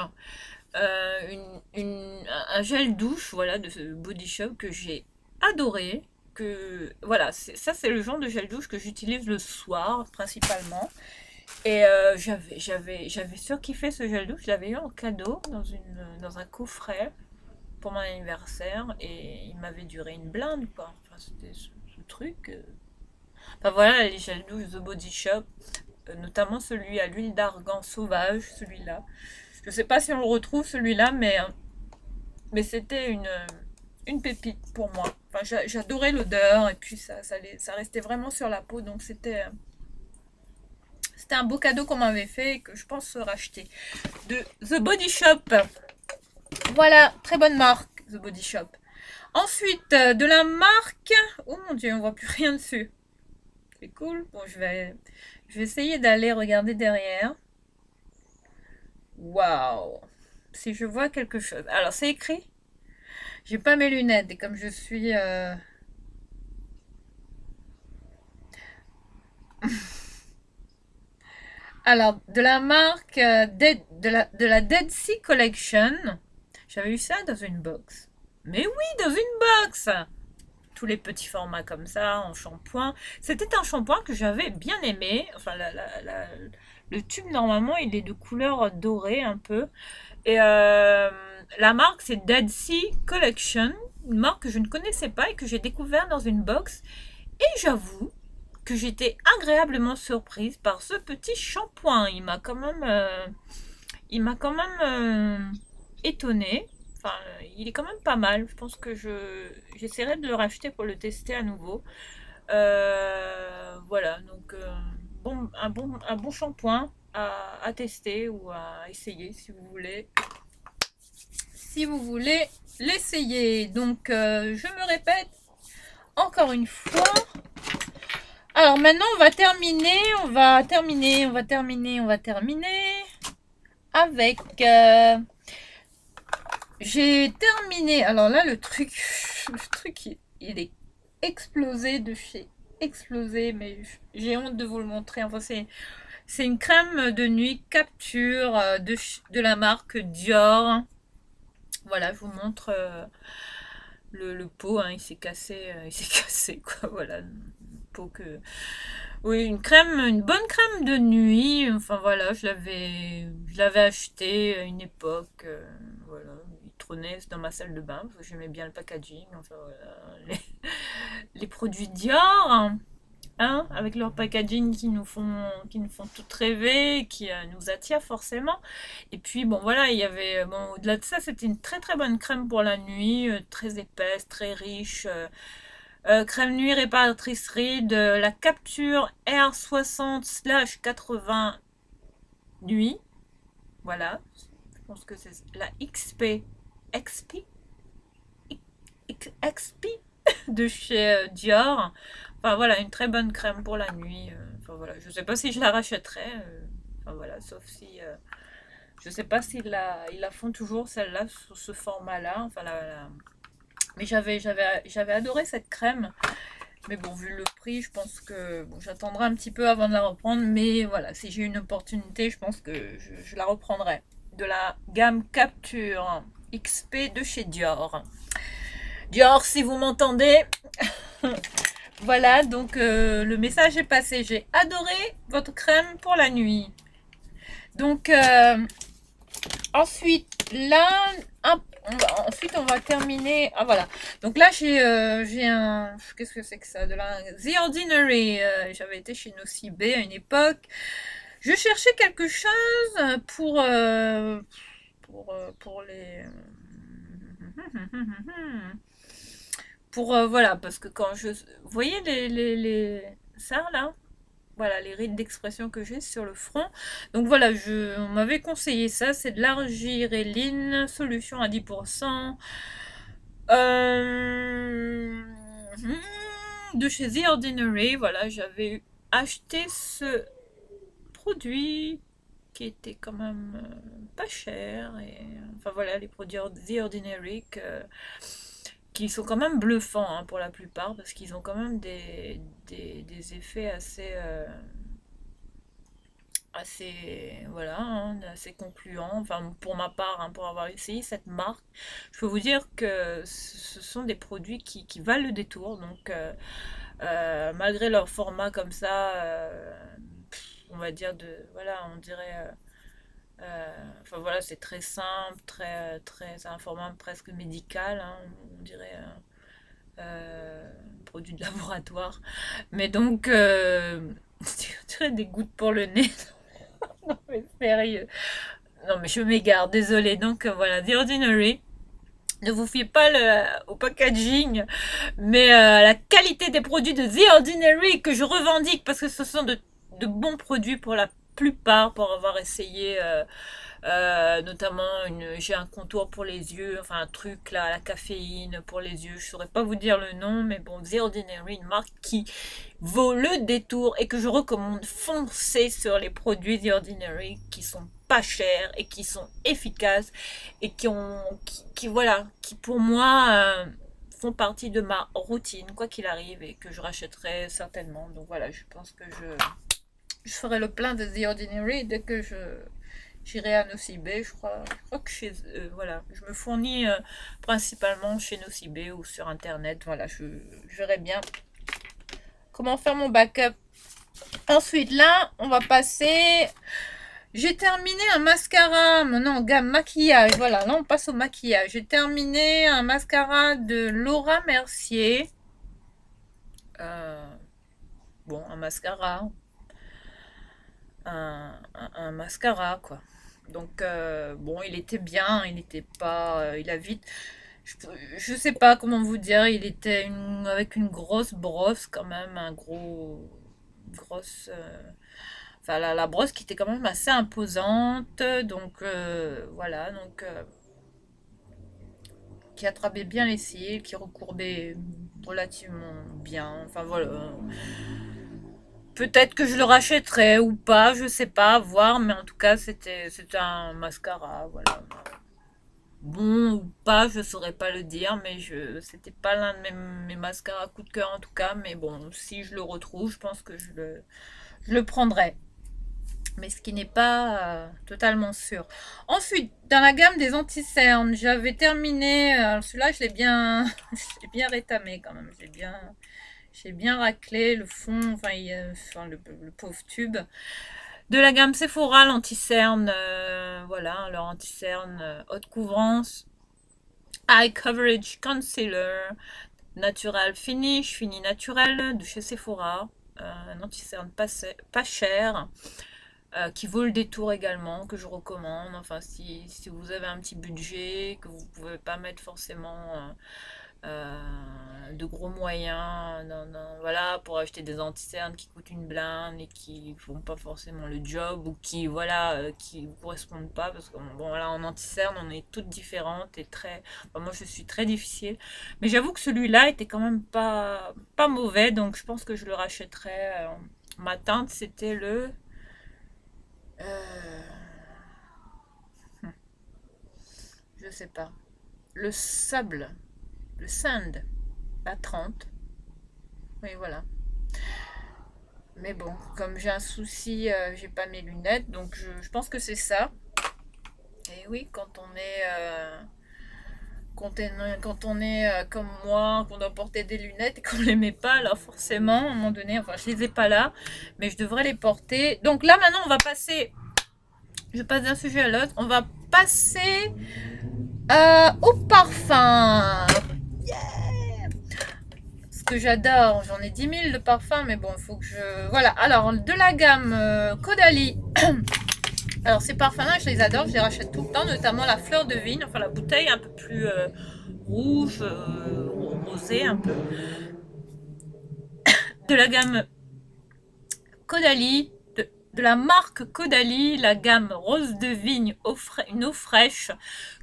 un gel douche, voilà, de ce Body Shop que j'ai adoré. Que voilà, ça c'est le genre de gel douche que j'utilise le soir principalement. Et j'avais surkiffé ce gel douche. Je l'avais eu en cadeau dans un coffret pour mon anniversaire et il m'avait duré une blinde, quoi. Enfin, c'était ce truc. Enfin voilà, les gels douches The Body Shop, notamment celui à l'huile d'argan sauvage, celui-là. Je sais pas si on le retrouve celui-là, mais c'était une pépite pour moi. Enfin, j'adorais l'odeur et puis ça restait vraiment sur la peau, donc c'était un beau cadeau qu'on m'avait fait et que je pense racheter. De The Body Shop. Voilà, très bonne marque, The Body Shop. Ensuite, de la marque... Oh mon dieu, on voit plus rien dessus. C'est cool. Bon, je vais essayer d'aller regarder derrière. Waouh. Si je vois quelque chose. Alors, c'est écrit. J'ai pas mes lunettes et comme je suis... Alors, de la marque de la Dead Sea Collection. J'avais eu ça dans une box. Mais oui, dans une box. Tous les petits formats comme ça, en shampoing. C'était un shampoing que j'avais bien aimé. Enfin, le tube, normalement, il est de couleur dorée un peu. Et la marque, c'est Dead Sea Collection. Une marque que je ne connaissais pas et que j'ai découvert dans une box. Et j'avoue que j'étais agréablement surprise par ce petit shampoing. Il m'a quand même étonnée. Enfin, il est quand même pas mal. Je pense que j'essaierai de le racheter pour le tester à nouveau. Voilà, donc bon, un bon shampoing à tester ou à essayer si vous voulez. Si vous voulez l'essayer. Donc, je me répète encore une fois. Alors maintenant, on va terminer avec... j'ai terminé... Alors là, le truc, il est explosé de chez explosé, mais j'ai honte de vous le montrer. Enfin, c'est une crème de nuit Capture de la marque Dior. Voilà, je vous montre le pot, hein, il s'est cassé, quoi. Voilà, une peau que... Oui, une bonne crème de nuit. Enfin voilà, je l'avais acheté à une époque. Voilà, il trônait dans ma salle de bain parce que j'aimais bien le packaging. Enfin voilà, les produits Dior, hein, avec leur packaging qui nous font toutes rêver, qui nous attirent forcément. Et puis bon voilà, il y avait, bon, au-delà de ça, c'était une très très bonne crème pour la nuit, très épaisse, très riche. Crème nuit réparatrice ride, la Capture R60/80 nuit. Voilà, je pense que c'est la XP de chez Dior. Enfin voilà, une très bonne crème pour la nuit. Enfin voilà, je sais pas si je la rachèterais. Enfin voilà, sauf si je sais pas ils la font toujours celle-là sur ce format-là. Enfin mais j'avais adoré cette crème. Mais bon, vu le prix, je pense que bon, j'attendrai un petit peu avant de la reprendre. Mais voilà, si j'ai une opportunité, je pense que je la reprendrai. De la gamme Capture XP de chez Dior. Dior, si vous m'entendez, Voilà, donc le message est passé. J'ai adoré votre crème pour la nuit. Donc ensuite, là, ensuite on va terminer. Ah voilà. Donc là j'ai un. Qu'est-ce que c'est que ça? De la The Ordinary. J'avais été chez Nocibé à une époque. Je cherchais quelque chose pour les voilà, parce que quand je vous voyez ça là, voilà les rides d'expression que j'ai sur le front. Donc voilà, on m'avait conseillé ça, c'est de l'argiréline, solution à 10%, euh, de chez The Ordinary. Voilà, j'avais acheté ce produit qui était quand même pas cher, et enfin voilà, les produits The Ordinary qui sont quand même bluffants, hein, pour la plupart, parce qu'ils ont quand même des effets assez voilà, hein, assez concluants. Enfin pour ma part, hein, pour avoir essayé cette marque, je peux vous dire que ce sont des produits qui valent le détour. Donc malgré leur format comme ça, on va dire de voilà, on dirait enfin voilà, c'est très simple, très un format presque médical, hein, on dirait produit de laboratoire. Mais donc, on dirait des gouttes pour le nez. Non mais sérieux. Non mais je m'égare, désolé. Donc voilà, The Ordinary. Ne vous fiez pas au packaging, mais à la qualité des produits de The Ordinary que je revendique, parce que ce sont de bons produits pour la plupart, pour avoir essayé notamment j'ai un contour pour les yeux, enfin un truc là, à la caféine pour les yeux, je saurais pas vous dire le nom, mais bon, The Ordinary, une marque qui vaut le détour et que je recommande. Foncez sur les produits The Ordinary qui sont pas chers et qui sont efficaces et voilà, qui pour moi font partie de ma routine, quoi qu'il arrive, et que je rachèterai certainement. Donc voilà, je pense que je ferai le plein de The Ordinary dès que j'irai à Nocibé. Je crois que voilà, je me fournis principalement chez Nocibé ou sur internet. Voilà, je verrai bien comment faire mon backup. Ensuite, là, on va passer. J'ai terminé un mascara, non, gamme maquillage. Voilà, là, on passe au maquillage. J'ai terminé un mascara de Laura Mercier. Bon, un mascara. Un mascara, quoi. Donc, bon, il était bien, il était pas. Il a vite. Je, je sais pas comment vous dire, il était avec une grosse brosse, quand même, grosse. Enfin, la brosse qui était quand même assez imposante. Donc, voilà, donc. Qui attrapait bien les cils, qui recourbait relativement bien. Enfin, voilà. Peut-être que je le rachèterai ou pas, je sais pas, à voir, mais en tout cas, c'était un mascara, voilà. Bon ou pas, je saurais pas le dire, mais c'était pas l'un de mes mascaras coup de cœur en tout cas, mais bon, si je le retrouve, je pense que je le prendrai. Mais ce qui n'est pas totalement sûr. Ensuite, dans la gamme des anti-cernes, j'avais terminé, celui-là, je l'ai bien, je l'ai bien rétamé quand même, j'ai bien raclé le fond, enfin, enfin le pauvre tube. De la gamme Sephora, l'anti-cerne, voilà, leur anti-cerne haute couvrance, Eye Coverage Concealer, Natural Finish, Fini Naturel de chez Sephora, un anti-cerne pas cher, qui vaut le détour également, que je recommande. Enfin, si vous avez un petit budget, que vous ne pouvez pas mettre forcément de gros moyens, voilà, pour acheter des anti-cernes qui coûtent une blinde et qui font pas forcément le job, ou qui, voilà, qui vous correspondent pas, parce que bon, voilà, en anti-cerne, on est toutes différentes et enfin, moi, je suis très difficile. Mais j'avoue que celui-là était quand même pas mauvais, donc je pense que je le rachèterai. Ma teinte, c'était euh, je sais pas, le sable, le sand, à 30. Oui, voilà. Mais bon, comme j'ai un souci, j'ai pas mes lunettes, donc je pense que c'est ça. Et oui, quand on est comme moi, qu'on doit porter des lunettes et qu'on les met pas, là forcément, à un moment donné, enfin je les ai pas là, mais je devrais les porter. Donc là maintenant on va passer, je passe d'un sujet à l'autre, on va passer au parfum. Yeah, ce que j'adore, j'en ai 10 000 de parfums, mais bon, il faut que je... Voilà, alors de la gamme Caudalie. Alors ces parfums-là, je les adore, je les rachète tout le temps, notamment la fleur de vigne, enfin la bouteille un peu plus rouge, rosée un peu. De la gamme Caudalie, de la marque Caudalie, la gamme rose de vigne, une eau fraîche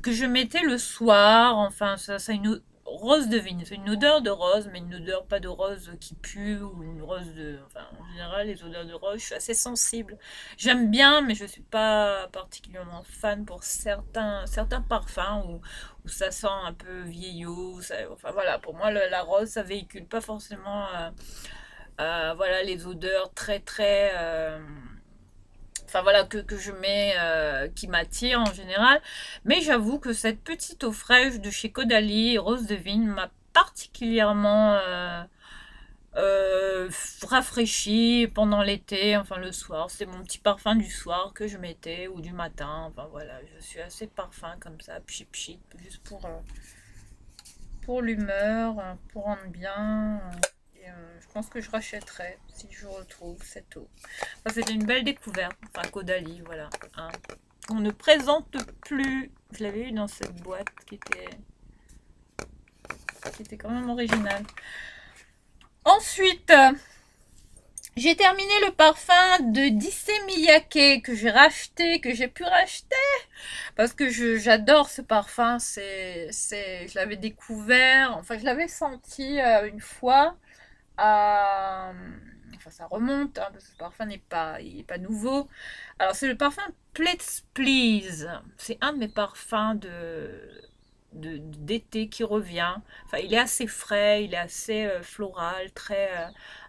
que je mettais le soir. Enfin, ça une rose de vigne, c'est une odeur de rose, mais une odeur pas de rose qui pue ou une rose de... Enfin, en général, les odeurs de rose, je suis assez sensible. J'aime bien, mais je suis pas particulièrement fan pour certains parfums où ça sent un peu vieillot. Enfin voilà, pour moi, la rose, ça véhicule pas forcément... voilà les odeurs enfin voilà que je mets qui m'attire en général, mais j'avoue que cette petite eau fraîche de chez Caudalie rose de vigne m'a particulièrement rafraîchi pendant l'été, enfin le soir, c'est mon petit parfum du soir que je mettais ou du matin, enfin voilà, je suis assez parfum comme ça, pchit pchit, juste pour l'humeur, pour rendre bien. Je pense que je rachèterai si je retrouve cette eau. Enfin, c'était une belle découverte. Enfin, Caudalie, voilà. Hein. On ne présente plus. Je l'avais eu dans cette boîte qui était quand même originale. Ensuite, j'ai terminé le parfum de Issey Miyake que j'ai racheté, que j'ai pu racheter parce que j'adore ce parfum. Je l'avais découvert, enfin je l'avais senti une fois. Enfin, ça remonte, hein, parce que ce parfum il est pas nouveau. Alors, c'est le parfum Let's Please. C'est un de mes parfums d'été qui revient. Enfin, il est assez frais, il est assez floral,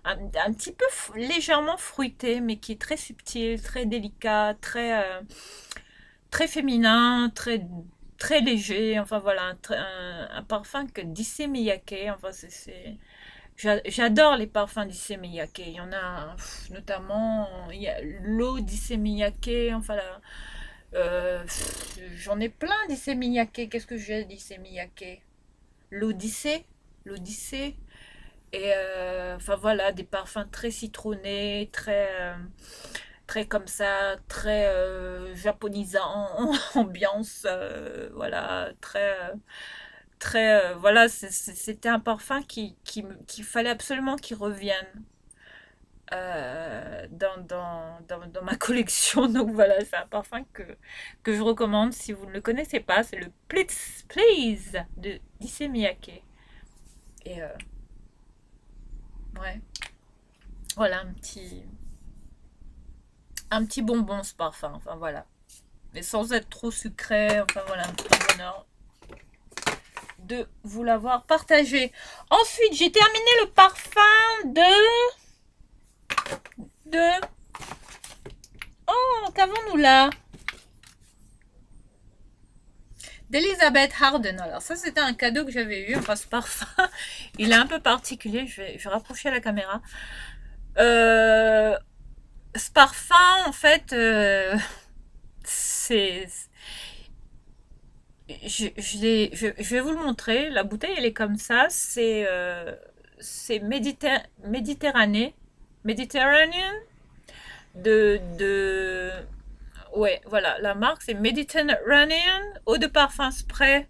un petit peu légèrement fruité, mais qui est très subtil, très délicat, très féminin, très léger. Enfin, voilà, un parfum que d'Issey Miyake. Enfin, j'adore les parfums d'Issey Miyake. Il y en a notamment, il y a l'eau d'Issey Miyake. Enfin, j'en ai plein d'Issey Miyake. Qu'est-ce que j'ai d'Issey Miyake? L'Odyssée, l'Odyssée. Et enfin voilà, des parfums très citronnés, très comme ça, très japonisant, ambiance, voilà, voilà, c'était un parfum qu'il fallait absolument qu'il revienne dans ma collection. Donc voilà, c'est un parfum que je recommande si vous ne le connaissez pas. C'est le Please de Issey Miyake. Et ouais, voilà un petit bonbon ce parfum. Enfin voilà, mais sans être trop sucré. Enfin voilà, un petit bonheur de vous l'avoir partagé. Ensuite, j'ai terminé le parfum oh, qu'avons-nous là? D'Elizabeth Arden. Alors ça, c'était un cadeau que j'avais eu. Enfin, ce parfum, il est un peu particulier. Je vais rapprocher la caméra. Ce parfum, en fait, c'est... Je vais vous le montrer. La bouteille, elle est comme ça. C'est Méditerranée. Méditerranean ouais, voilà, la marque c'est Mediterranean, eau de parfum spray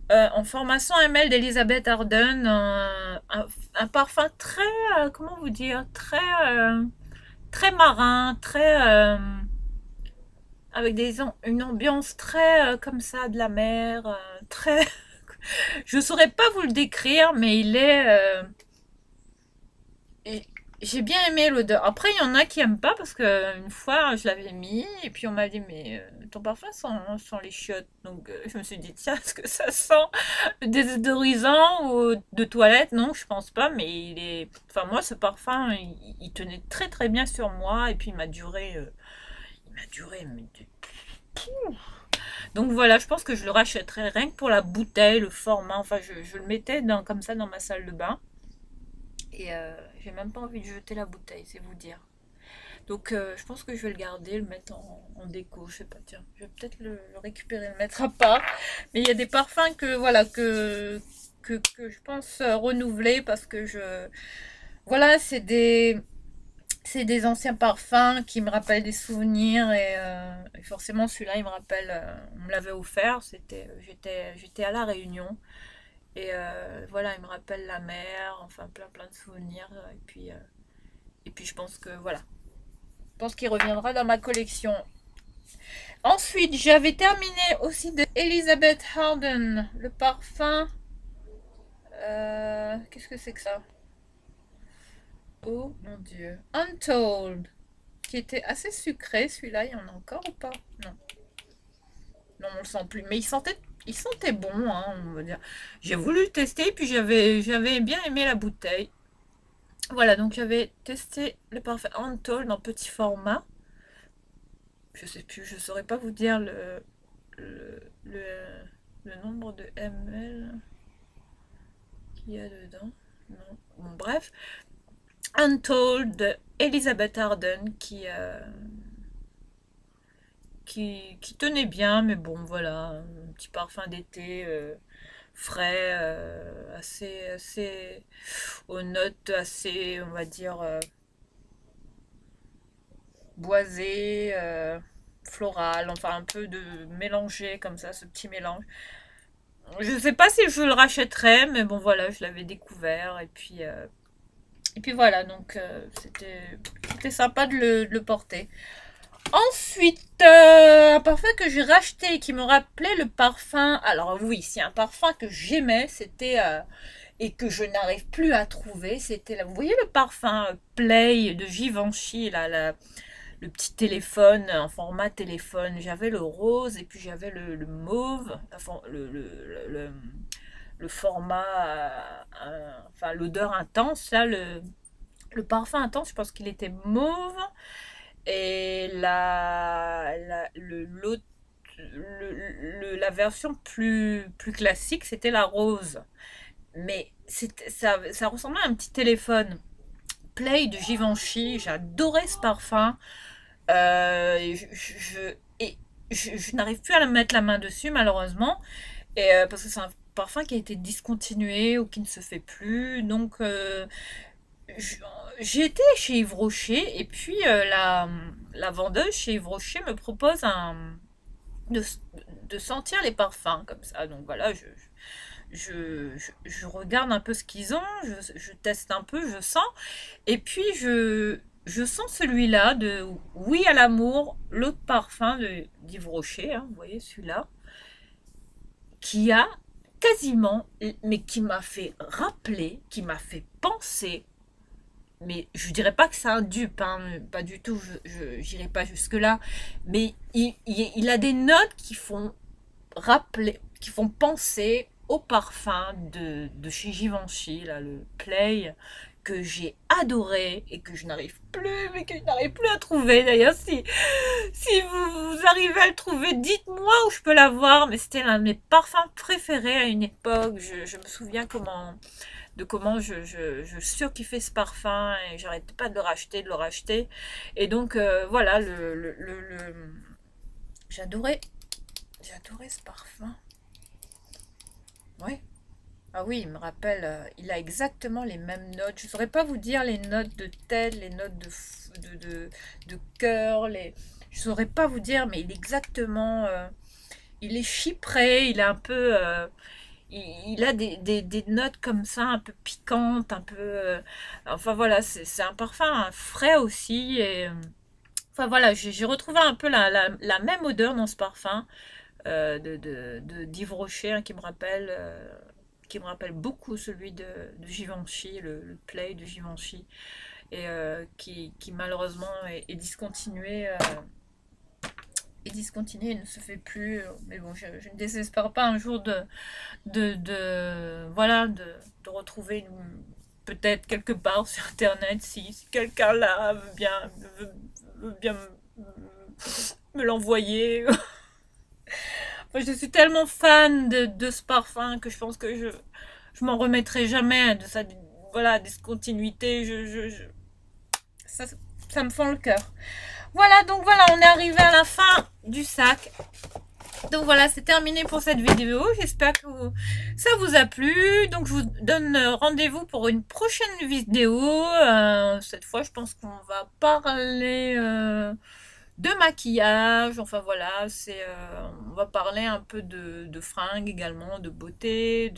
en format 100 ml d'Elizabeth Arden, un parfum très, comment vous dire, très marin, avec une ambiance très comme ça de la mer, très, je saurais pas vous le décrire, mais il est, j'ai bien aimé l'odeur. Après, il y en a qui aiment pas parce que une fois, je l'avais mis et puis on m'a dit mais ton parfum sent les chiottes. Donc je me suis dit tiens, est-ce que ça sent le désodorisant ou de toilette? Non, je pense pas. Mais enfin moi, ce parfum, il tenait très bien sur moi et puis il m'a duré mais Donc voilà, je pense que je le rachèterais rien que pour la bouteille, le format. Enfin, je le mettais comme ça dans ma salle de bain. Et j'ai même pas envie de jeter la bouteille, c'est vous dire. Donc je pense que je vais le garder, le mettre en déco. Je sais pas, tiens, je vais peut-être le récupérer, le mettre à part. Mais il y a des parfums que voilà que je pense renouveler parce que voilà, c'est des anciens parfums qui me rappellent des souvenirs et forcément celui-là il me rappelle, on me l'avait offert, j'étais à la Réunion et voilà, il me rappelle la mer, enfin plein de souvenirs et puis je pense que voilà, je pense qu'il reviendra dans ma collection. Ensuite, j'avais terminé aussi de Elizabeth Arden, le parfum. Qu'est-ce que c'est que ça? Oh mon Dieu, Untold, qui était assez sucré. Celui-là, il y en a encore ou pas? Non, non, on le sent plus. Mais il sentait bon, hein, on va dire. J'ai voulu le tester, puis j'avais bien aimé la bouteille. Voilà, donc j'avais testé le parfum Untold en petit format. Je sais plus, je saurais pas vous dire le, le, le nombre de ml qu'il y a dedans. Non. Bon, bref, Untold de Elizabeth Arden qui tenait bien, mais bon, voilà, un petit parfum d'été frais, assez aux notes assez, on va dire, boisées, florales, enfin un peu de mélangé comme ça, ce petit mélange. Je ne sais pas si je le rachèterais, mais bon, voilà, je l'avais découvert et puis voilà, donc c'était sympa de le porter. Ensuite, un parfum que j'ai racheté et qui me rappelait le parfum. Alors oui, c'est un parfum que j'aimais, c'était et que je n'arrive plus à trouver. C'était là, vous voyez le parfum Play de Givenchy, là, le petit téléphone en format téléphone. J'avais le rose et puis j'avais le mauve, enfin, le format, enfin l'odeur intense. Là, le parfum intense, je pense qu'il était mauve. Et la version plus classique, c'était la rose. Mais ça ressemblait à un petit téléphone. Play de Givenchy, j'adorais ce parfum. Et je n'arrive plus à mettre la main dessus, malheureusement. Parce que c'est un parfum qui a été discontinué ou qui ne se fait plus. Donc, je- j'ai été chez Yves Rocher et puis la vendeuse chez Yves Rocher me propose de, de sentir les parfums comme ça. Donc voilà, je regarde un peu ce qu'ils ont, je teste un peu, je sens. Et puis je sens celui-là de Oui à l'amour, l'autre parfum d'Yves Rocher, hein, vous voyez celui-là, qui a quasiment, mais qui m'a fait rappeler, qui m'a fait penser, mais je dirais pas que c'est un dupe, hein, pas du tout, je n'irai pas jusque-là, mais il a des notes qui font rappeler, qui font penser au parfum de chez Givenchy, là, le Play, que j'ai adoré et que je n'arrive plus, mais que je n'arrive plus à trouver. D'ailleurs, si vous arrivez à le trouver, dites-moi où je peux l'avoir, mais c'était l'un de mes parfums préférés à une époque. Je me souviens comment je surkiffais ce parfum et j'arrêtais pas de le racheter. Et donc, voilà, j'adorais, j'adorais ce parfum. Oui. Ah oui, il me rappelle, il a exactement les mêmes notes. Je ne saurais pas vous dire les notes de tête, les notes de cœur, je ne saurais pas vous dire, mais il est exactement, il est chypré, il est un peu, il a des notes comme ça, un peu piquantes, un peu, enfin voilà, c'est un parfum frais aussi enfin voilà, j'ai retrouvé un peu la même odeur dans ce parfum d'Yves Rocher, hein, qui me rappelle beaucoup celui de Givenchy, le Play de Givenchy, et qui malheureusement est discontinué. Discontinué, il ne se fait plus. Mais bon, je ne désespère pas un jour voilà, de retrouver peut-être quelque part sur Internet si quelqu'un là veut bien me l'envoyer. Moi, je suis tellement fan de ce parfum que je pense que je m'en remettrai jamais de sa voilà, discontinuité. Ça, ça me fend le cœur. Voilà, donc voilà, on est arrivé à la fin du sac. Donc voilà, c'est terminé pour cette vidéo. J'espère que ça vous a plu. Donc je vous donne rendez-vous pour une prochaine vidéo. Cette fois, je pense qu'on va parler de maquillage. Enfin voilà, on va parler un peu de fringues également, de beauté,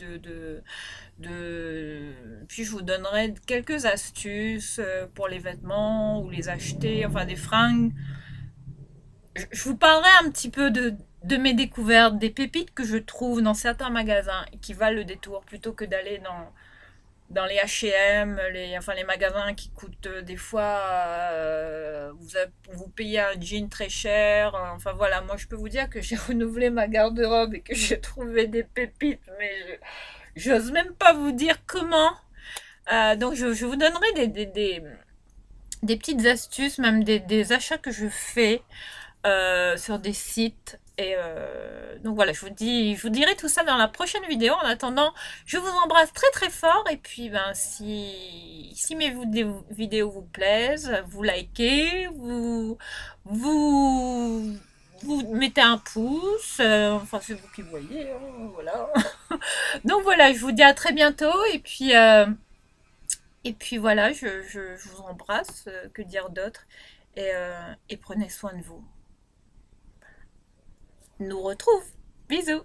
puis je vous donnerai quelques astuces pour les vêtements ou les acheter. Enfin des fringues je vous parlerai un petit peu de mes découvertes, des pépites que je trouve dans certains magasins et qui valent le détour plutôt que d'aller dans les H&M, enfin les magasins qui coûtent des fois, vous payez un jean très cher. Enfin voilà, moi je peux vous dire que j'ai renouvelé ma garde-robe et que j'ai trouvé des pépites, mais j'ose même pas vous dire comment. Donc je vous donnerai des petites astuces, même des achats que je fais sur des sites. Et donc voilà, je vous dirai tout ça dans la prochaine vidéo. En attendant, je vous embrasse très très fort. Et puis, ben, si mes vidéos vous plaisent, vous likez, vous, vous mettez un pouce. Enfin, c'est vous qui voyez. Hein, voilà. Donc voilà, je vous dis à très bientôt. Et puis voilà, je vous embrasse. Que dire d'autre? Et prenez soin de vous nous retrouve. Bisous